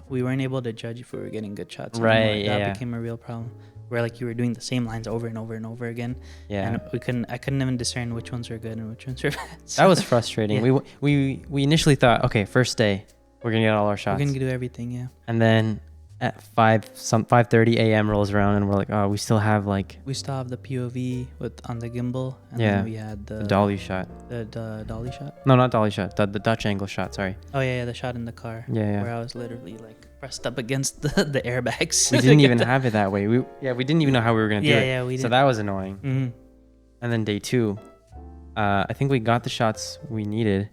weren't able to judge if we were getting good shots Right, anymore. That yeah. became a real problem, where like you were doing the same lines over and over and over again, Yeah. and I couldn't even discern which ones were good and which ones were bad. That was frustrating. Yeah. We initially thought, okay, first day, we're gonna get all our we're shots, gonna do everything. Yeah, and then at 5:30 a.m. rolls around, and we're like, oh, we still have like we still have the POV on the gimbal, and Yeah. then we had the dolly shot. the dolly shot. No, not dolly shot. The Dutch angle shot. Sorry. Oh yeah, the shot in the car. Yeah. Where I was literally like pressed up against the airbags. We didn't even have it that way. We didn't even know how we were gonna do it. Yeah, we did. So that was annoying. Mm-hmm. And then day 2, I think we got the shots we needed,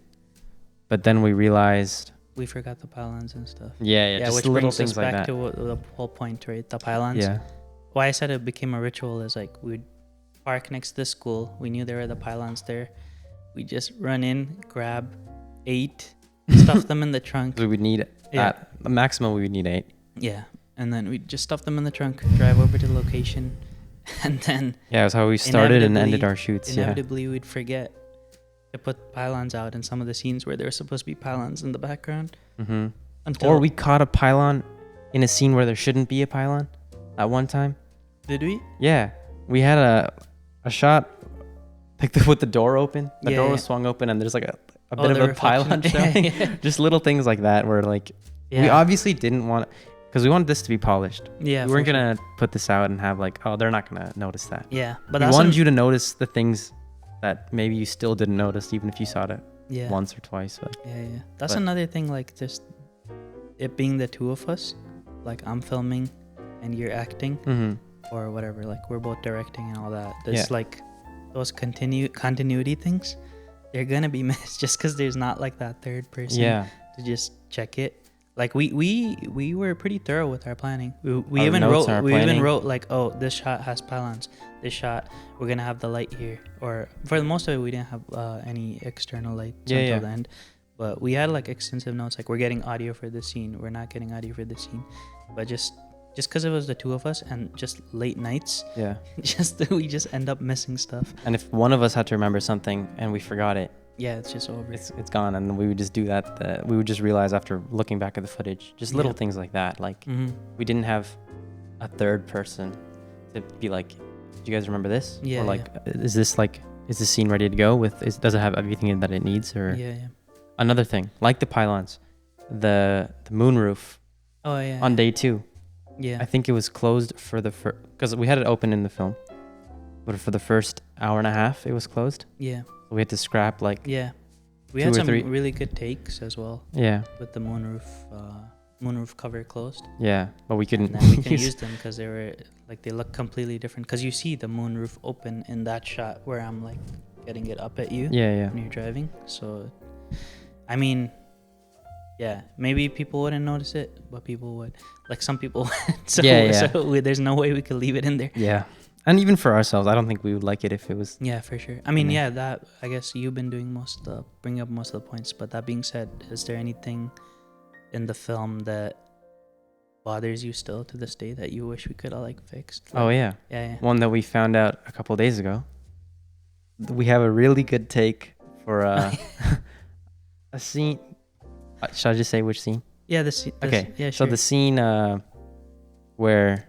but then we realized, We forgot the pylons and stuff. yeah, just which little brings things us like back that. to the whole point, right? The pylons. Yeah. Why I said it became a ritual is like we'd park next to the school. We knew there were the pylons there. We just run in, grab 8, stuff them in the trunk. We would need at the maximum. We would need 8. Yeah, and then we'd just stuff them in the trunk, drive over to the location, and then Yeah, that's how we started and ended Inevitably- our shoots. Yeah. inevitably we'd forget to put pylons out in some of the scenes where there were supposed to be pylons in the background. Mm-hmm. Until Or we caught a pylon in a scene where there shouldn't be a pylon at one time. did we? Yeah, we had a shot like with the door open. The Yeah, door yeah. was swung open, and there's like a Oh, bit the of a pylon reflection. showing. Yeah. Just little things like that where like we Yeah. obviously didn't want, because we wanted this to be polished. Yeah, We for weren't sure. gonna put this out and have like, oh, they're not gonna notice that. Yeah, but We that's wanted you to notice the things that maybe you still didn't notice, even if you saw it yeah. once or twice. But Yeah. That's but- another thing, like just it being the two of us, like I'm filming and you're acting or whatever, like we're both directing and all that. There's Yeah. like those continuity things. they're gonna be missed just because there's not like that third person Yeah. to just check it. Like we were pretty thorough with our planning. We Our even notes wrote and our we even planning. wrote like, oh, this shot has pylons. This shot we're gonna have the light here. Or for the most of it, we didn't have any external lights until the end. But we had like extensive notes, like we're getting audio for this scene, we're not getting audio for this scene. But just because it was the two of us and just late nights, Yeah. we just end up missing stuff. And if one of us had to remember something and we forgot it, Yeah, it's just over. it's gone, and we would just do that. We would just realize after looking back at the footage, just little things like that. Like we didn't have a third person to be like, "Do you guys remember this?" Yeah. Or like, "Is this scene ready to go? Does it have everything that it needs?" Or Yeah. another thing, like the pylons, the moonroof Oh yeah. on day 2. Yeah. I think it was closed for the first, because we had it open in the film, but for the first hour and a half, it was closed. Yeah. We had to scrap like Yeah. We 2 had or some 3. really good takes as well Yeah. with the moonroof cover closed. Yeah, but we couldn't. And then we can use them because they were like, they look completely different. Because you see the moonroof open in that shot where I'm like getting it up at you Yeah. when you're driving. So, I mean, yeah, maybe people wouldn't notice it, but people would. Like some people would. So, there's no way we could leave it in there. Yeah. And even for ourselves, I don't think we would like it if it was. Yeah, for sure. I mean, yeah, that, I guess you've been doing bringing up most of the points. But that being said, is there anything in the film that bothers you still to this day that you wish we could have like fixed? Like, Oh yeah. Yeah. One that we found out a couple of days ago. We have a really good take for a scene. Should I just say which scene? Yeah, Okay. Yeah, So sure. the scene where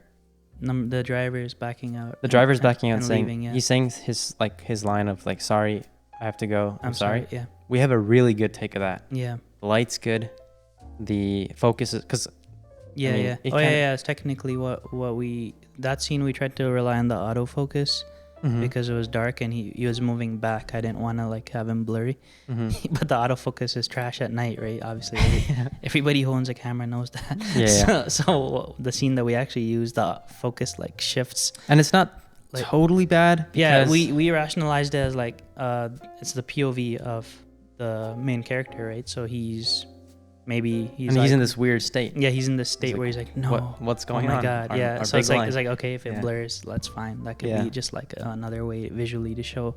The driver is backing out. the driver's backing out and saying, leaving, yeah. he's saying his line of like, "Sorry, I have to go. I'm sorry." Yeah. We have a really good take of that. Yeah. The light's good. The focus is, because Yeah, I mean, yeah. it Oh, kinda- yeah. It's technically that scene we tried to rely on the autofocus because it was dark and he was moving back. I didn't want to like have him blurry, but the autofocus is trash at night, right? Obviously, everybody who owns a camera knows that. Yeah. So the scene that we actually used, the focus like shifts. And it's not Like- totally bad. Yeah, because- we rationalized it as like it's the POV of the main character, right? So he's and like, he's in this weird state. yeah, he's in this state like, where he's like, no, What's going on? Oh my god, Our- yeah. our So it's big like line. okay, if it Yeah. blurs, that's fine. That could Yeah. be just like another way visually to show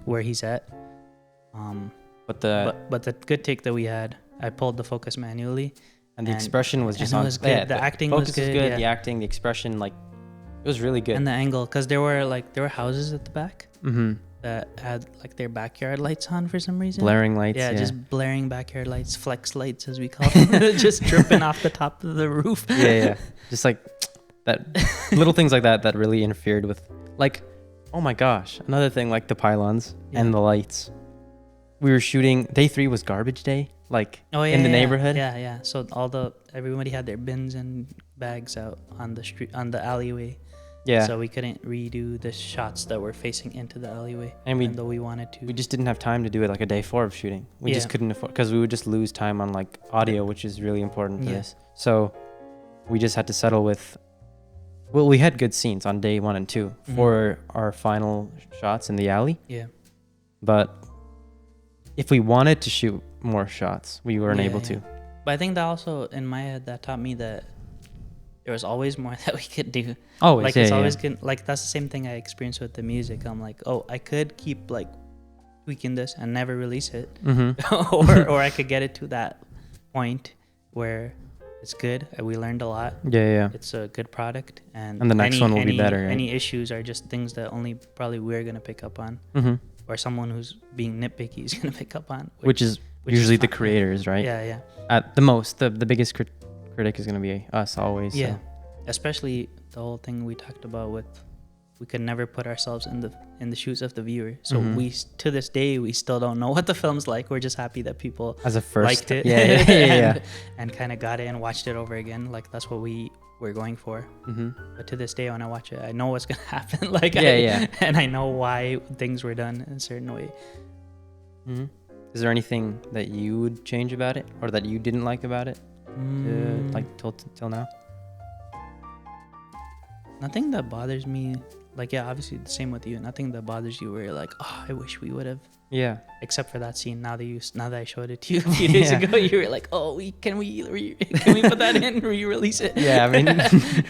where he's at. But the But the good take that we had, I pulled the focus manually. and the expression was just and it on. was good. The acting was focus good, good. yeah. The acting, the expression, like it was really good. And the angle, because there were houses at the back Mm-hmm. that had like their backyard lights on for some reason. Blaring lights. Yeah, Yeah, just blaring backyard lights, flex lights as we call them, just dripping off the top of the roof. yeah. Just like that, little things like that really interfered with. Like, oh my gosh, another thing like the pylons and the lights. We were shooting. Day 3 was garbage day. Like in the neighborhood. Yeah. So everybody had their bins and bags out on the street, on the alleyway. Yeah. So we couldn't redo the shots that were facing into the alleyway, And even though we wanted to. we just didn't have time to do it like a day 4 of shooting. We just Yeah. couldn't afford, because we would just lose time on like audio, which is really important for Yeah. this. So we just had to settle with. Well, we had good scenes on day 1 and 2 for our final shots in the alley. Yeah. But if we wanted to shoot more shots, we weren't able to. But I think that also, in my head, that taught me that there was always more that we could do. Always, Like yeah, it's yeah. always good. Like that's the same thing I experienced with the music. I'm like, oh, I could keep like tweaking this and never release it, or I could get it to that point where it's good. We learned a lot. Yeah. It's a good product, and the next one will be better, right? Any issues are just things that only probably we're gonna pick up on, or someone who's being nitpicky is gonna pick up on. Which is which is usually the fine. creators, right? Yeah. At the most, the biggest critic is going to be us always. Yeah, So. especially the whole thing we talked about with we could never put ourselves in the shoes of the viewer. So we to this day we still don't know what the film's like. We're just happy that people As a first, liked it, yeah. and kind of got it and watched it over again. Like that's what we were going for. But to this day, when I watch it, I know what's gonna happen. Like and I know why things were done in a certain way. Is there anything that you would change about it, or that you didn't like about it, like till now? Nothing that bothers me. Like, yeah, obviously the same with you. Nothing that bothers you where you're like, oh, I wish we would have Yeah. Except for that scene. Now that I showed it to you a few days ago, you were like, "Oh, can we put that in, re-release it?" Yeah, I mean,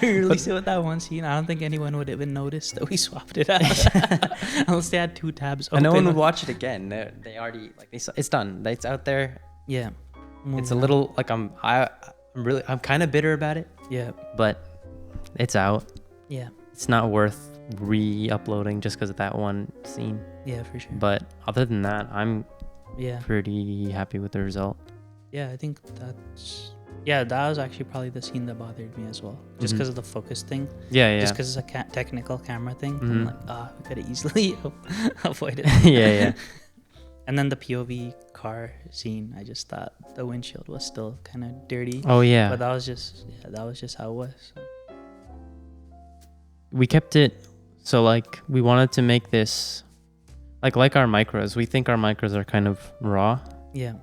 re-release it with that one scene. I don't think anyone would even notice that we swapped it out unless they had 2 tabs open. and no one would watch it again. They already it's done. It's out there. Yeah, It's a little like I'm kind of bitter about it. Yeah, but it's out. Yeah, it's not worth re-uploading just because of that one scene. Yeah, for sure. But other than that, I'm pretty happy with the result. Yeah, I think that was actually probably the scene that bothered me as well, just because of the focus thing. Yeah. Just because it's a technical camera thing. I'm like, we could have easily avoided. Yeah. And then the POV car scene, I just thought the windshield was still kind of dirty. Oh yeah. But that was just how it was. So. We kept it so like we wanted to make this like our micros. We think our micros are kind of raw. Yeah.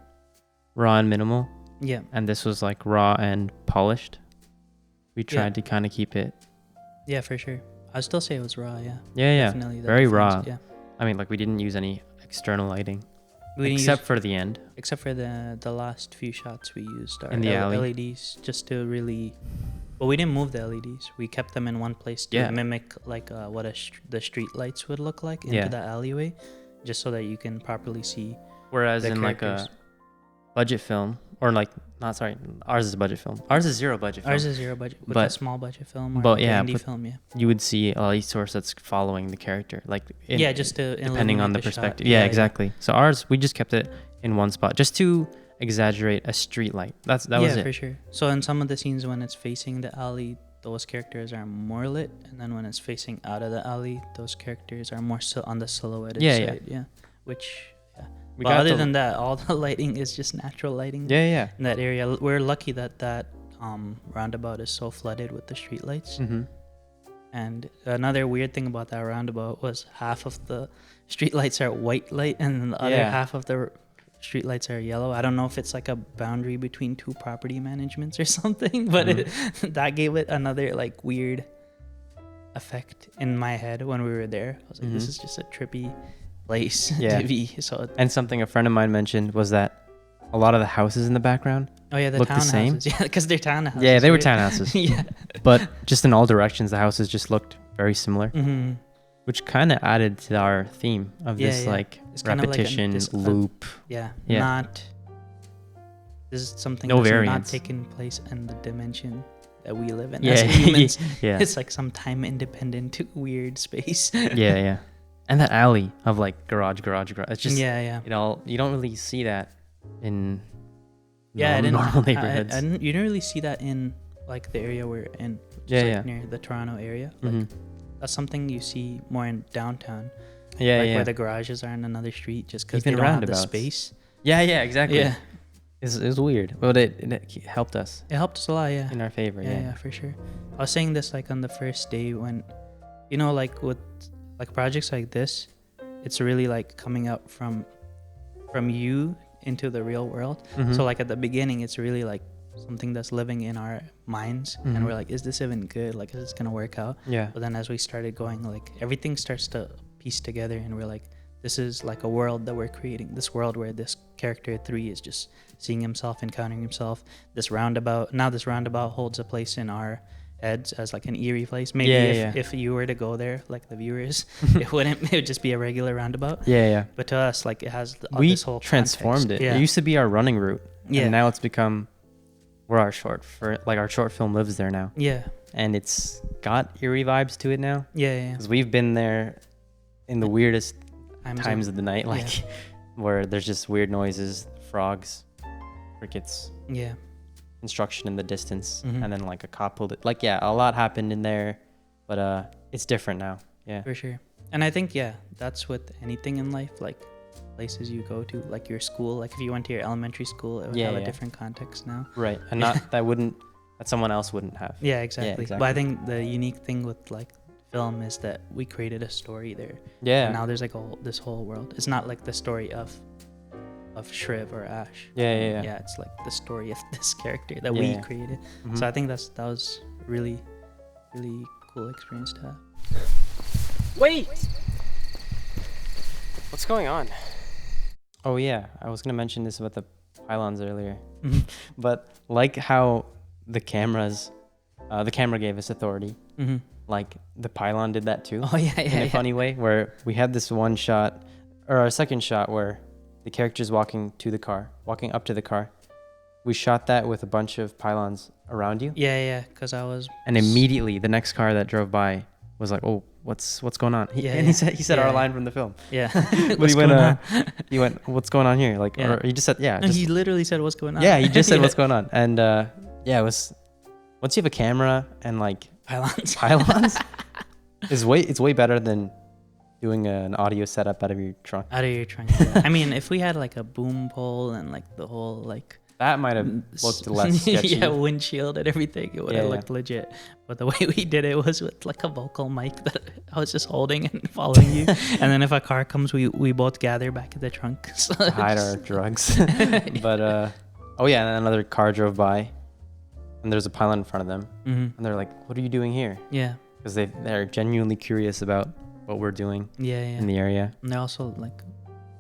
Raw and minimal. Yeah. And this was like raw and polished. We tried to kind of keep it. Yeah, for sure. I'd still say it was raw, yeah. Yeah. Definitely very raw. Yeah. I mean, like we didn't use any external lighting. Except for the end. Except for the last few shots we used our in the alley. LEDs just to really... But we didn't move the LEDs. We kept them in one place to mimic like what the street lights would look like into the alleyway, just so that you can properly see. Whereas in like a budget film, or like ours is a budget film. Ours is zero budget film. Ours is zero budget, with a small budget film or indie film. Yeah, you would see a light source that's following the character, like just to depending on the perspective. Shot. Yeah, exactly. So ours, we just kept it in one spot, just to exaggerate a street light. That was it. Yeah, for sure. So in some of the scenes when it's facing the alley, those characters are more lit, and then when it's facing out of the alley, those characters are more on the silhouetted side. Yeah. But other than that, all the lighting is just natural lighting. Yeah. In that area, we're lucky that roundabout is so flooded with the street lights. Mm-hmm. And another weird thing about that roundabout was half of the street lights are white light, and then the other half of the street lights are yellow. I don't know if it's like a boundary between 2 property managements or something, but that gave it another like weird effect in my head when we were there. I was like, this is just a trippy place to be. So and something a friend of mine mentioned was that a lot of the houses in the background the look the same. Yeah, because they're townhouses. Yeah, they were townhouses. Yeah, but just in all directions, the houses just looked very similar. Mm-hmm. Which kind of added to our theme of this like it's repetition like loop. Not. This is something that's not taking place in the dimension that we live in. Yeah, as humans. It's like some time independent weird space. Yeah. And that alley of like garage. It's just you don't really see that in normal neighborhoods. You didn't really see that in like the area we're in. Near the Toronto area. Like, that's something you see more in downtown. Where the garages are in another street, just because they don't have the space. Yeah, exactly. Yeah. It was weird, but it helped us. It helped us a lot, in our favor. Yeah, for sure. I was saying this like on the first day when, like with like projects like this, it's really like coming out from you into the real world. So like at the beginning, it's really like something that's living in our minds, and we're like, is this even good? Like, is this gonna work out? Yeah. But then as we started going, like everything starts to piece together, and we're like, this is like a world that we're creating. This world where this character 3 is just seeing himself, encountering himself. This roundabout holds a place in our heads as like an eerie place. Maybe if you were to go there, like the viewers, it would just be a regular roundabout. Yeah. But to us, like it has this whole transformed context. it. It used to be our running route. Yeah. And now it's become where our short film lives there now. Yeah. And it's got eerie vibes to it now. Yeah. Because we've been there in the weirdest times of the night, where there's just weird noises, frogs, crickets. Yeah. Construction in the distance, and then like a cop pulled it. Like a lot happened in there, but it's different now. Yeah. For sure. And I think that's with anything in life, like places you go to, like your school. Like if you went to your elementary school, it would have a different context now. Right. And not that someone else wouldn't have. Yeah, exactly. But I think the unique thing with like film is that we created a story there. Yeah. And now there's like this whole world. It's not like the story of Shriv or Ash. Yeah. Yeah, it's like the story of this character that we created. So I think that was really, really cool experience to have. Wait! What's going on? Oh yeah, I was gonna mention this about the pylons earlier, Mhm. but like how the camera gave us authority. Mhm. Like the pylon did that too. Oh yeah, In a funny way, where we had this one shot, or our second shot, where the character's walking up to the car. We shot that with a bunch of pylons around you, Yeah, because I was. and immediately the next car that drove by was like, "Oh, what's going on?" Yeah, He said yeah, our yeah. line from the film. Yeah. But What's he went, going on? he went, "What's going on here?" Like, Yeah. or he just said, "Yeah." No, he literally said, "What's going on?" Yeah, he just said, Yeah. "What's going on?" And yeah, it was. Once you have a camera and like Pylons. it's way better than doing an audio setup out of your trunk. Out of your trunk. Yeah. I mean, if we had like a boom pole and like the whole like That might have looked less sketchy. yeah, windshield and everything, it would have looked legit. But the way we did it was with like a vocal mic that I was just holding and following you. And then if a car comes, we both gather back in the trunk. So to hide our drugs. But oh yeah, and another car drove by, and there's a pylon in front of them, Mhm. and they're like, "What are you doing here?" Yeah. Because they're genuinely curious about what we're doing Yeah. in the area. And they also like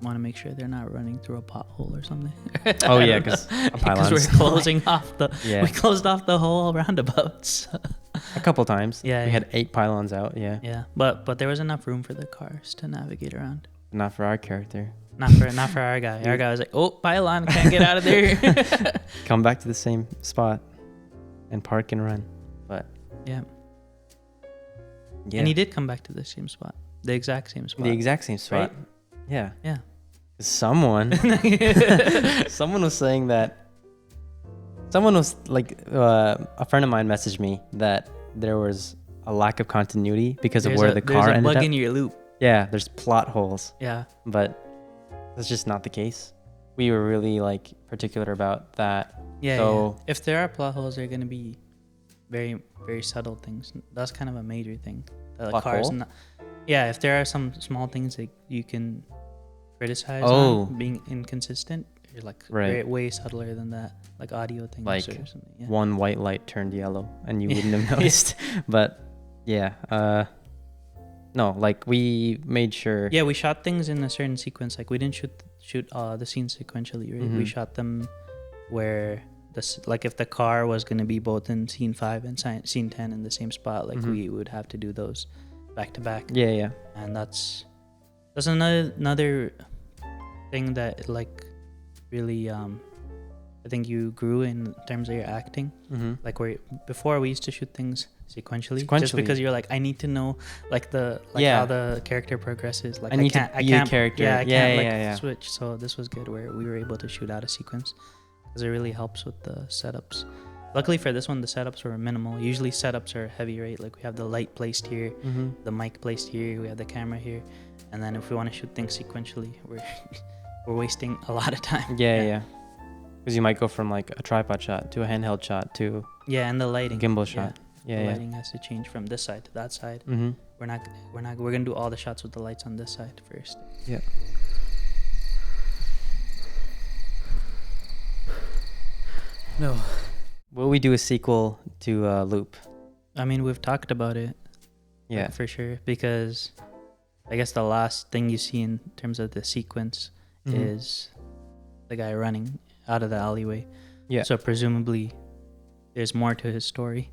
want to make sure they're not running through a pothole or something. Oh yeah, because we're closing off the Yeah. we closed off the whole roundabout. So. A couple times. Yeah, we yeah. had 8 pylons out. Yeah. Yeah, but there was enough room for the cars to navigate around. Not for our character. Not for our guy. Our guy was like, "Oh, pylon, can't get out of there." Come back to the same spot and park and run. But Yeah. yeah, And he did come back to the same spot, the exact same spot. the exact same spot. Right? Yeah. Yeah. Someone was saying that. Someone was like, a friend of mine messaged me that there was a lack of continuity because of where the car there's a ended bug up. in your loop. Yeah, there's plot holes, Yeah. but that's just not the case. We were really like particular about that. Yeah. So- yeah. If there are plot holes, they're gonna be very, very subtle things. That's kind of a major thing. The Plot cars hole? not. Yeah, if there are some small things that you can criticize Oh. on being inconsistent, you're like Right. way subtler than that, like audio things Like or something. Yeah. One white light turned yellow and you Yeah. wouldn't have noticed. But yeah, no, like we made sure. Yeah, we shot things in a certain sequence. Like we didn't shoot the scenes sequentially, right? We Mhm. shot them where like if the car was gonna be both in scene 5 and scene 10 in the same spot, like Mhm. we would have to do those back to back. Yeah. And that's another thing that like really I think you grew in terms of your acting. Mm-hmm. Like where before we used to shoot things sequentially, just Sequentially. because you're like, I need to know like Yeah. how the character progresses. Like I need to can't, be the character. Yeah, I Yeah, can't like yeah. switch. So this was good where we were able to shoot out a sequence because it really helps with the setups. Luckily for this one, the setups were minimal. Usually setups are heavy, right? Like we have the light placed here, Mm-hmm. the mic placed here, we have the camera here, and then if we want to shoot things sequentially, we're wasting a lot of time. Yeah. Because you might go from like a tripod shot to a handheld shot to Yeah, and the a lighting. gimbal Yeah. shot. The Yeah. lighting has to change from this side to that side. Mm-hmm. We're gonna do all the shots with the lights on this side first. Yeah. No. Will we do a sequel to Loop? I mean, we've talked about it. Yeah. Like, for sure. Because I guess the last thing you see in terms of the sequence Mhm. is the guy running out of the alleyway. Yeah. So presumably there's more to his story.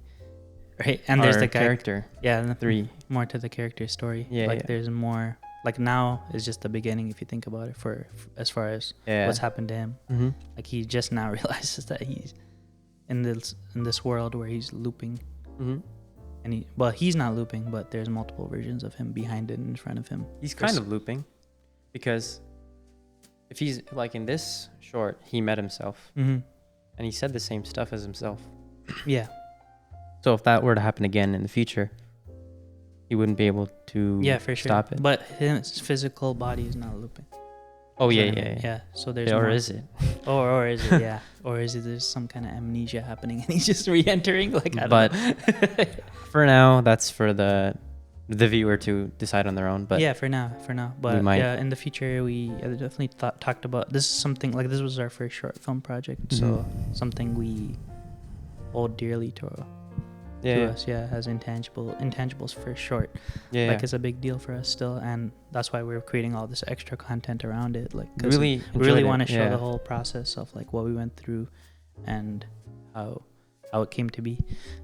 Right? And there's Our the guy. character. Yeah. 3. More to the character's story. Yeah, Like yeah. there's more. Like now is just the beginning if you think about it for as far as Yeah. what's happened to him. Mm-hmm. Like he just now realizes that he's in this world where he's looping, Mm-hmm. and he's not looping, but there's multiple versions of him behind it and in front of him. He's kind of looping because if he's like in this short, he met himself Mm-hmm. and he said the same stuff as himself. Yeah, So if that were to happen again in the future, he wouldn't be able to yeah, for sure. stop it. But his physical body is not looping. Oh You yeah, know what I yeah, mean? yeah. So there's Or more. is it? Or is it? Yeah. Or is it there's some kind of amnesia happening and he's just re-entering? Like I don't But know. for now, that's for the viewer to decide on their own. But yeah, for now. But might- yeah, in the future, we definitely talked about this. Is something like this was our first short film project, so Mhm. something we hold dearly to Yeah, to yeah. us, as intangibles for short. Yeah, Like yeah. it's a big deal for us still, and that's why we're creating all this extra content around it. Like, cause Really we really enjoyed want it, to show yeah. the whole process of like what we went through, and how it came to be.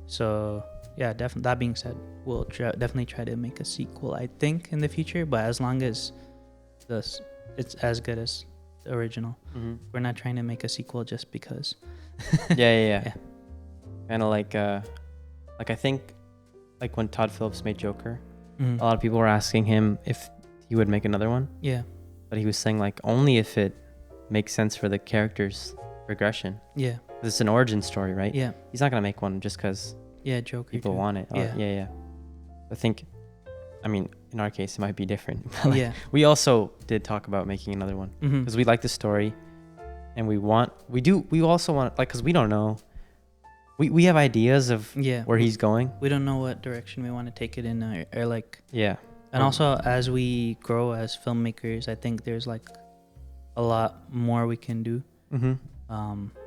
So yeah, definitely. That being said, we'll definitely try to make a sequel, I think, in the future. But as long as it's as good as the original, we're not trying to make a sequel just because. Yeah. Yeah. Kind of like I think like when Todd Phillips made Joker, Mhm. a lot of people were asking him if he would make another one, Yeah. but he was saying like only if it makes sense for the character's progression. Yeah. It's an origin story, right? Yeah. He's not gonna make one just because Yeah. Joker. people too. want it. Or, Yeah. yeah. I think, I mean, in our case, it might be different. But like, Yeah. we also did talk about making another one Mhm. because we like the story, and we also want, like, because we don't know. We have ideas of Yeah. where he's going. We don't know what direction we want to take it in, or like. Yeah. And also, as we grow as filmmakers, I think there's like a lot more we can do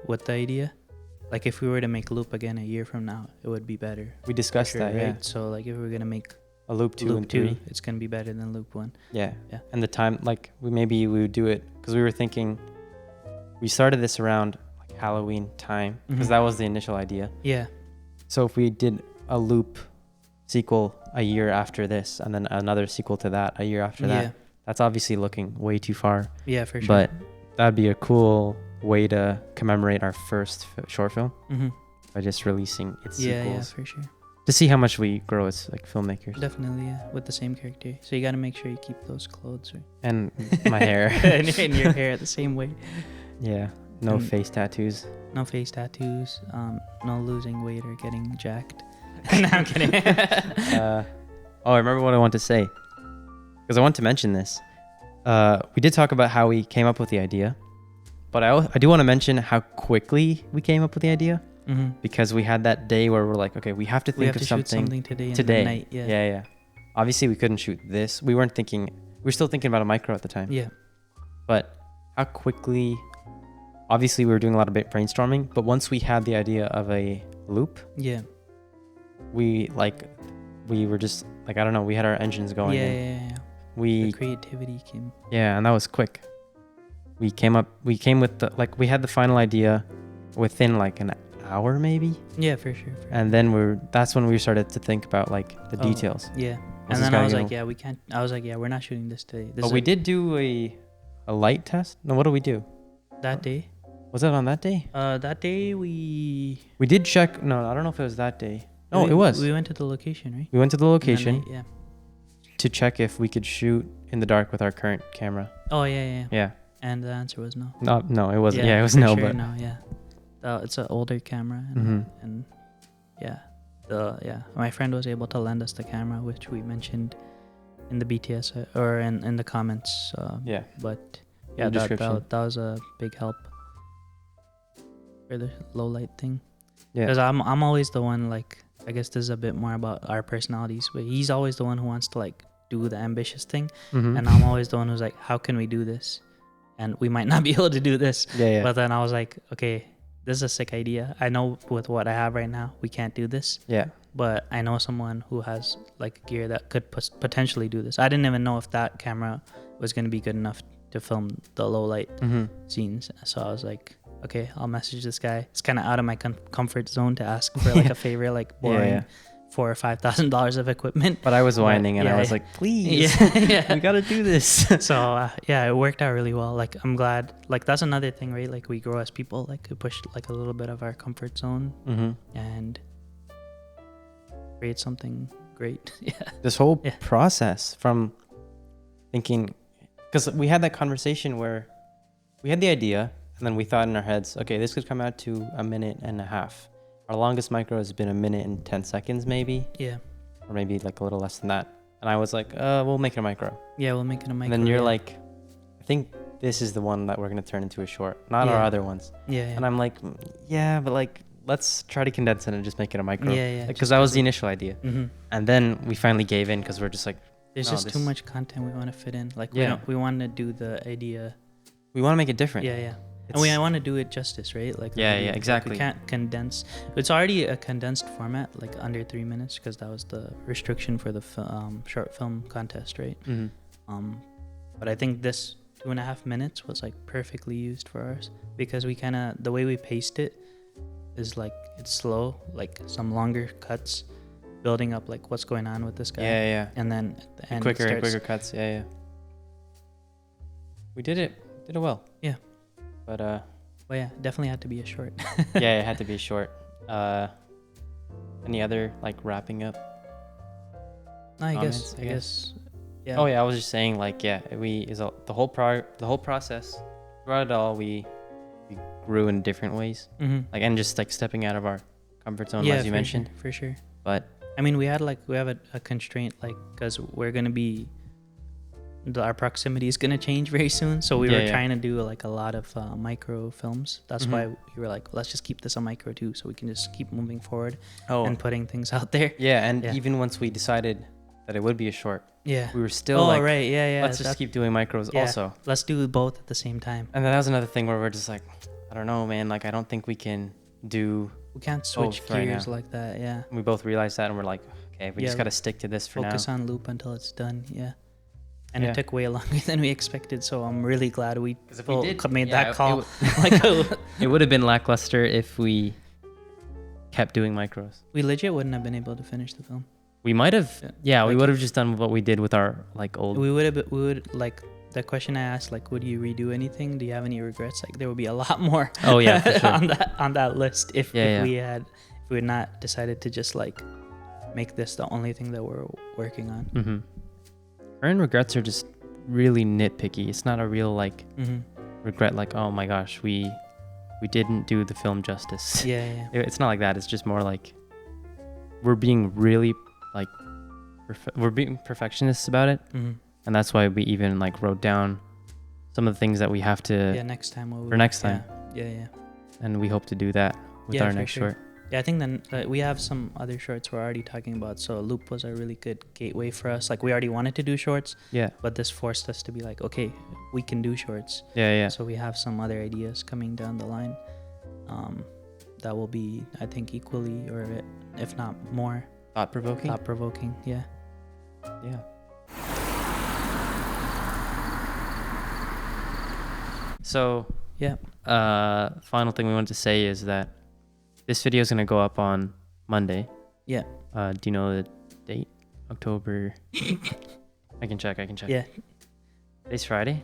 with the idea. Like if we were to make Loop again a year from now, it would be better. We discussed that, yeah. right? So like if we're gonna make A Loop 2 Loop and 2, 3. it's gonna be better than Loop 1. Yeah. Yeah. And the time, like, we would do it because we were thinking, we started this around like Halloween time because that was the initial idea. Yeah. So if we did a Loop sequel a year after this and then another sequel to that a year after that, that's obviously looking way too far. Yeah, for sure. But that'd be a cool way to commemorate our first short film by just releasing its sequels. Yeah, for sure. To see how much we grow as like filmmakers. Definitely, yeah, with the same character. So you got to make sure you keep those clothes, right? And my hair. and your hair the same way. Yeah. No And face tattoos. No face tattoos. No losing weight or getting jacked. No, I'm kidding. I remember what I want to say. Because I want to mention this. We did talk about how we came up with the idea. But I do want to mention how quickly we came up with the idea. Because we had that day where we're like, okay, we have to think of something today. Night, yeah. Obviously, we couldn't shoot this. We were still thinking about a micro at the time. Yeah. But how quickly, obviously we were doing a lot of brainstorming, but once we had the idea of a loop, we were just like, I don't know, we had our engines going. Yeah. The creativity came. Yeah, and that was quick. We came with we had the final idea within like an hour maybe. Yeah, for sure. And then that's when we started to think about like the details. Yeah. And then I was like, we can't. I was like, we're not shooting this today. But we did do a light test. No, what did we do? That day. Was that on that day? That day we did check. No, I don't know if it was that day. No, it was. We went to the location, right? We went to the location. Yeah. To check if we could shoot in the dark with our current camera. Oh yeah. Yeah. And the answer was no. No, it wasn't. Yeah, it was no. Sure, but no, yeah. It's an older camera, and my friend was able to lend us the camera, which we mentioned in the BTS or in the comments. But yeah, that was a big help for the low light thing. Yeah, because I'm always the one, like, I guess this is a bit more about our personalities, but he's always the one who wants to like do the ambitious thing, and I'm always the one who's like, how can we do this? And we might not be able to do this. But then I was like, okay, this is a sick idea. I know with what I have right now, we can't do this. Yeah. But I know someone who has like gear that could potentially do this. I didn't even know if that camera was going to be good enough to film the low light scenes. So I was like, okay, I'll message this guy. It's kind of out of my comfort zone to ask for like a favor, like boring $4,000 or $5,000 of equipment. But I was whining and I was like, please, we got to do this. So it worked out really well. Like, I'm glad, like, that's another thing, right? Like, we grow as people, like, we push like a little bit of our comfort zone and create something great. This whole process from thinking, because we had that conversation where we had the idea and then we thought in our heads, okay, this could come out to 1.5 minutes. Our longest micro has been 1 minute and 10 seconds, maybe. Yeah. Or maybe like a little less than that. And I was like, we'll make it a micro. Yeah, we'll make it a micro. And then you're like, I think this is the one that we're going to turn into a short, not our other ones. Yeah. And I'm like, but like, let's try to condense it and just make it a micro. Yeah. Because that was the initial idea. And then we finally gave in because we're just like, there's just too much content we want to fit in. Like, we want to do the idea. We want to make it different. Yeah. And I want to do it justice, right? Like Yeah, video. yeah, exactly. Like we can't condense. It's already a condensed format, like under 3 minutes, because that was the restriction for the short film contest, right? But I think this 2.5 minutes was like perfectly used for ours, because we kind of, the way we paced it is like it's slow, like some longer cuts, building up like what's going on with this guy. Yeah. And then at the end, Quicker and quicker cuts. Yeah. We did it well. Yeah. But Well, yeah, definitely had to be a short. yeah, it had to be short. Any other like wrapping up? No, I comments, guess. Yeah. Oh yeah, I was just saying like the whole process throughout it all we grew in different ways, like, and just like stepping out of our comfort zone, as you mentioned. For sure. But I mean, we have a constraint, like, because we're gonna be, our proximity is gonna change very soon, so we were trying to do like a lot of micro films. That's why we were like, let's just keep this a micro too, so we can just keep moving forward and putting things out there. Yeah, and even once we decided that it would be a short, we were still let's just keep doing micros also. Let's do both at the same time. And then that was another thing where we're just like, I don't know, man, like I don't think we can't switch gears like that. Yeah, we both realized that, and we're like, okay, we just got to stick to this for now. Focus on loop until it's done. And it took way longer than we expected, so I'm really glad we made that call. It would have been lackluster if we kept doing micros. We legit wouldn't have been able to finish the film. We might have, we would have just done what we did with our like old. We would like the question I asked, like, would you redo anything? Do you have any regrets? Like, there would be a lot more. Oh yeah, for sure. on that list if we had not decided to just like make this the only thing that we're working on. Current regrets are just really nitpicky. It's not a real like regret, like, oh my gosh, we didn't do the film justice. Yeah. It's not like that. It's just more like we're being really like we're being perfectionists about it, and that's why we even like wrote down some of the things that we have to next time Yeah. And we hope to do that with our next short. Yeah, I think then we have some other shorts we're already talking about. So Loop was a really good gateway for us. Like, we already wanted to do shorts. Yeah. But this forced us to be like, okay, we can do shorts. Yeah. So we have some other ideas coming down the line that will be, I think, equally, or if not more, thought-provoking. Yeah. So final thing we wanted to say is that this video is going to go up on Monday. Do you know the date? October. I can check. Yeah. Today's Friday,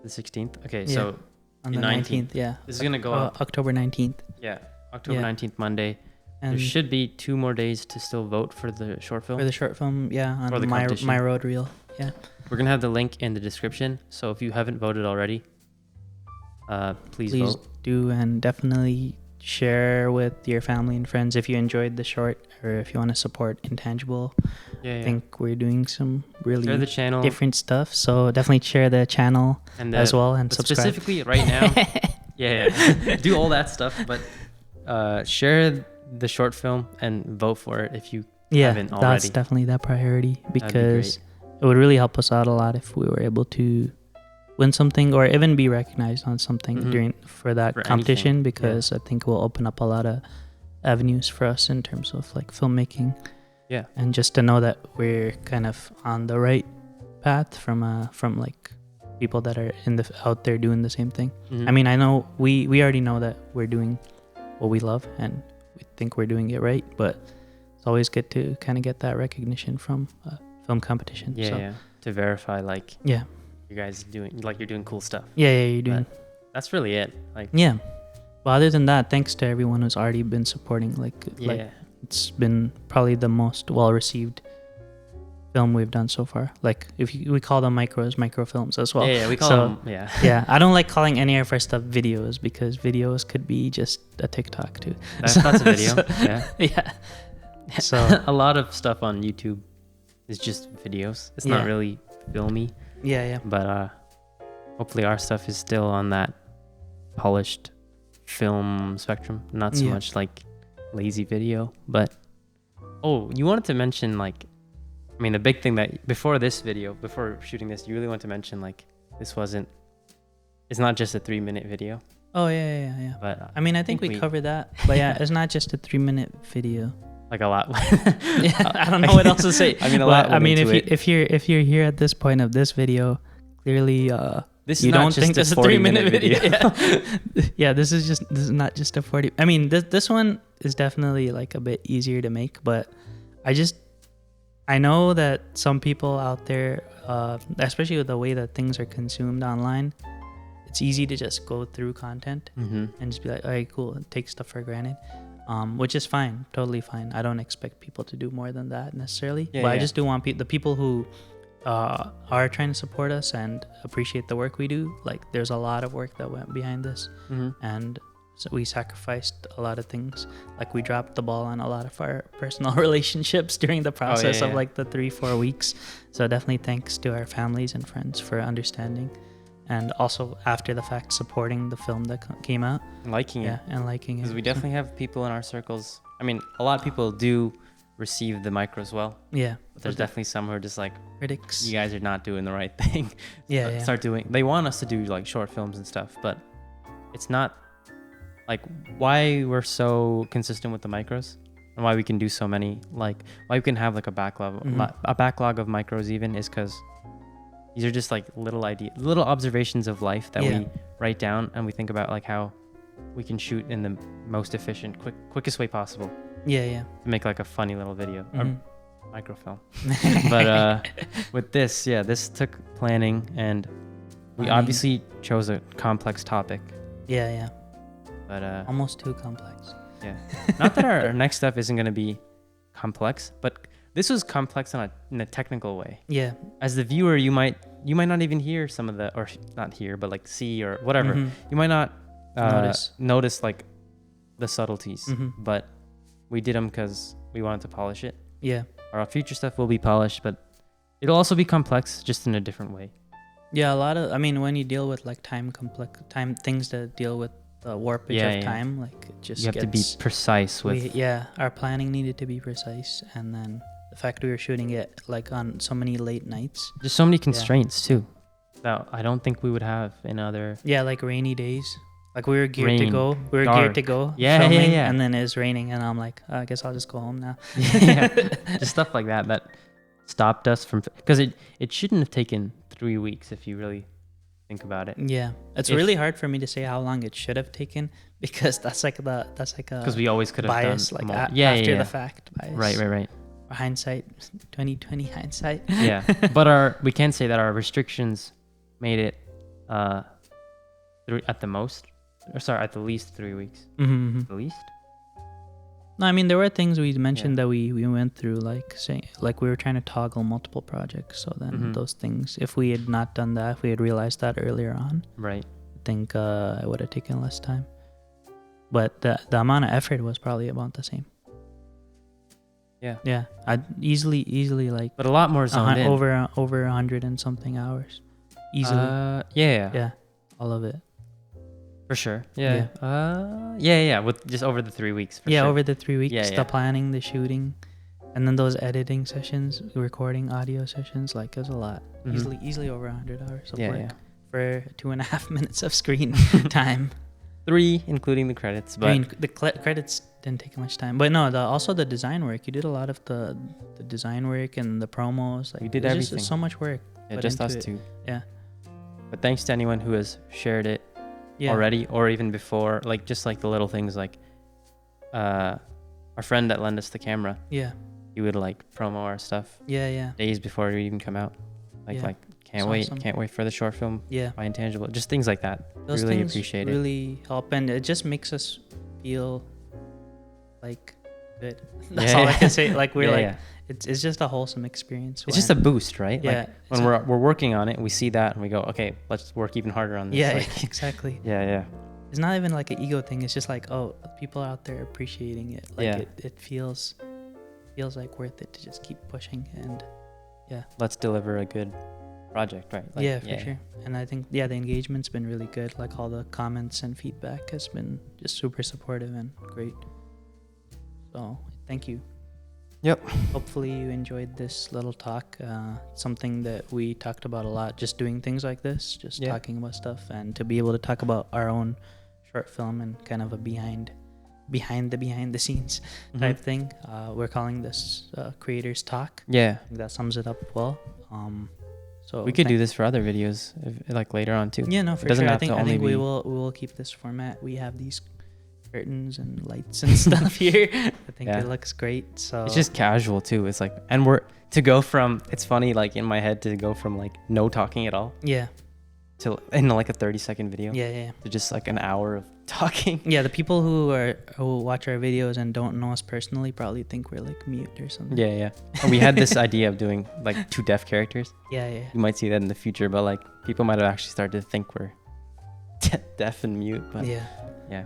the 16th. Okay, so on the 19th. Yeah. This is going to go up October 19th. Yeah, October 19th, Monday. And there should be 2 more days to still vote for the short film. For the short film, on my road reel. Yeah. We're going to have the link in the description. So if you haven't voted already, please vote. Do, and definitely share with your family and friends if you enjoyed the short, or if you want to support Intangible. I think we're doing some really different stuff, so definitely share the channel as well, and subscribe. Specifically right now, do all that stuff, but share the short film and vote for it if you haven't already. That's definitely that priority, because it would really help us out a lot if we were able to win something, or even be recognized on something for that competition, anything. Because I think it will open up a lot of avenues for us in terms of like filmmaking, and just to know that we're kind of on the right path from like people that are out there doing the same thing. I mean, I know we already know that we're doing what we love and we think we're doing it right, but it's always good to kind of get that recognition from a film competition. To verify like you guys you're doing cool stuff. You're doing. But that's really it. Well, other than that, thanks to everyone who's already been supporting. Like it's been probably the most well-received film we've done so far. Like, we call them microfilms as well. We call them. I don't like calling any of our stuff videos, because videos could be just a TikTok too. That's a video. So a lot of stuff on YouTube is just videos. It's not really filmy. But hopefully our stuff is still on that polished film spectrum, not so much like lazy video. But you wanted to mention, like, I mean, the big thing that before shooting this, you really want to mention, like, it's it's not just a 3-minute video. Oh yeah. But I mean, I think we covered that. But yeah, it's not just a 3-minute video. like a lot. Yeah, I don't know what else to say. I mean, a lot. I mean, if you're here at this point of this video, clearly this is you not don't just think this is a 40-minute 3-minute video. Yeah, this is not just a 40. I mean, this one is definitely like a bit easier to make, but I know that some people out there, especially with the way that things are consumed online, it's easy to just go through content and just be like, all right, cool, and take stuff for granted, which is fine, totally fine. I don't expect people to do more than that necessarily, but I just do want the people who are trying to support us and appreciate the work we do. Like, there's a lot of work that went behind this, and so we sacrificed a lot of things. Like, we dropped the ball on a lot of our personal relationships during the process of like the 3-4 weeks. So definitely thanks to our families and friends for understanding, and also after the fact supporting the film that came out, liking it, and liking it. Because we definitely have people in our circles. I mean, a lot of people do receive the micros well. Yeah. But there's definitely some who are just like, critics. You guys are not doing the right thing. Start doing. They want us to do like short films and stuff, but it's not like why we're so consistent with the micros and why we can do so many. Like why we can have like a backlog of micros even is because these are just like little observations of life that we write down, and we think about like how we can shoot in the most efficient, quickest way possible. To make like a funny little video or microfilm. But with this, this took planning, and we obviously chose a complex topic. But almost too complex. Not that our next stuff isn't going to be complex, but this was complex in a technical way. As the viewer, you might not even hear some of the, or not hear, but like see or whatever. You might not notice like the subtleties, but we did them because we wanted to polish it. Our future stuff will be polished, but it'll also be complex, just in a different way. A lot of, I mean, when you deal with like time things that deal with the warpage of time, like it just you have to be precise with. Our planning needed to be precise, and then the fact we were shooting it like on so many late nights. There's so many constraints too that I don't think we would have in other. Like rainy days. Like we were geared to go. Filming, and then it's raining, and I'm like, I guess I'll just go home now. Just stuff like that stopped us from, because it shouldn't have taken 3 weeks if you really think about it. It's really hard for me to say how long it should have taken, because that's like a because we always could have bias, done like more. After the fact bias. Right. Hindsight, 2020 hindsight. But we can say that our restrictions made it at the least 3 weeks. The least. No, I mean, there were things we mentioned that we went through, like saying, like we were trying to toggle multiple projects. So then those things, if we had not done that, if we had realized that earlier on, right, I think it would have taken less time. But the amount of effort was probably about the same. I'd easily like. But a lot more zoned in. Over 100 and something hours, easily. All of it. For sure. With just over the 3 weeks. Sure. Over the 3 weeks. The planning, the shooting, and then those editing sessions, recording audio sessions. Like, it was a lot. Easily over 100 hours of work for 2.5 minutes of screen time. 3, including the credits. But I mean, the credits didn't take much time. But no, also the design work. You did a lot of the design work and the promos. Like, we did everything. Just so much work. Just us two. But thanks to anyone who has shared it already, or even before, like just like the little things, like our friend that lent us the camera, he would like promo our stuff days before it would even come out, like can't wait for the short film by Intangible, just things like that. Those really things appreciate it. Really help, and it just makes us feel like good. That's all I can say. Like we're it's just a wholesome experience. It's just a boost, right? Like when we're working on it, we see that and we go, okay, let's work even harder on this. Exactly. It's not even like an ego thing. It's just like, oh, people out there appreciating it. Like it feels like worth it to just keep pushing, and let's deliver a good project, right? Like, for sure. And I think the engagement's been really good. Like all the comments and feedback has been just super supportive and great. So thank you. Yep. Hopefully you enjoyed this little talk. Something that we talked about a lot, just doing things like this, just talking about stuff, and to be able to talk about our own short film and kind of a behind the scenes type thing. We're calling this creators talk. Yeah. I think that sums it up well. So we could do this for other videos, like later on too. Yeah, no, for sure. I think we will keep this format. We have these curtains and lights and stuff here. I think it looks great. So it's just casual too. It's like, and we're to go from, it's funny, like in my head, to go from like no talking at all. Yeah. To in like a 30-second video. Yeah. To just like an hour of talking. Yeah, the people who watch our videos and don't know us personally probably think we're like mute or something. Yeah. And we had this idea of doing like 2 deaf characters. Yeah. You might see that in the future, but like people might have actually started to think we're deaf and mute. But yeah.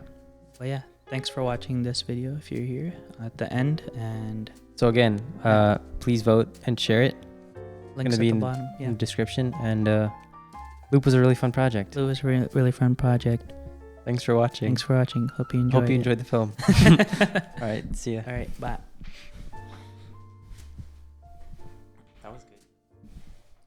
Well, yeah. Thanks for watching this video if you're here at the end. And so again, please vote and share it. Links it's gonna be at the in bottom. the description. And Loop was a really fun project. It was a really fun project. Thanks for watching. Hope you enjoyed the film. All right. See ya. All right. Bye.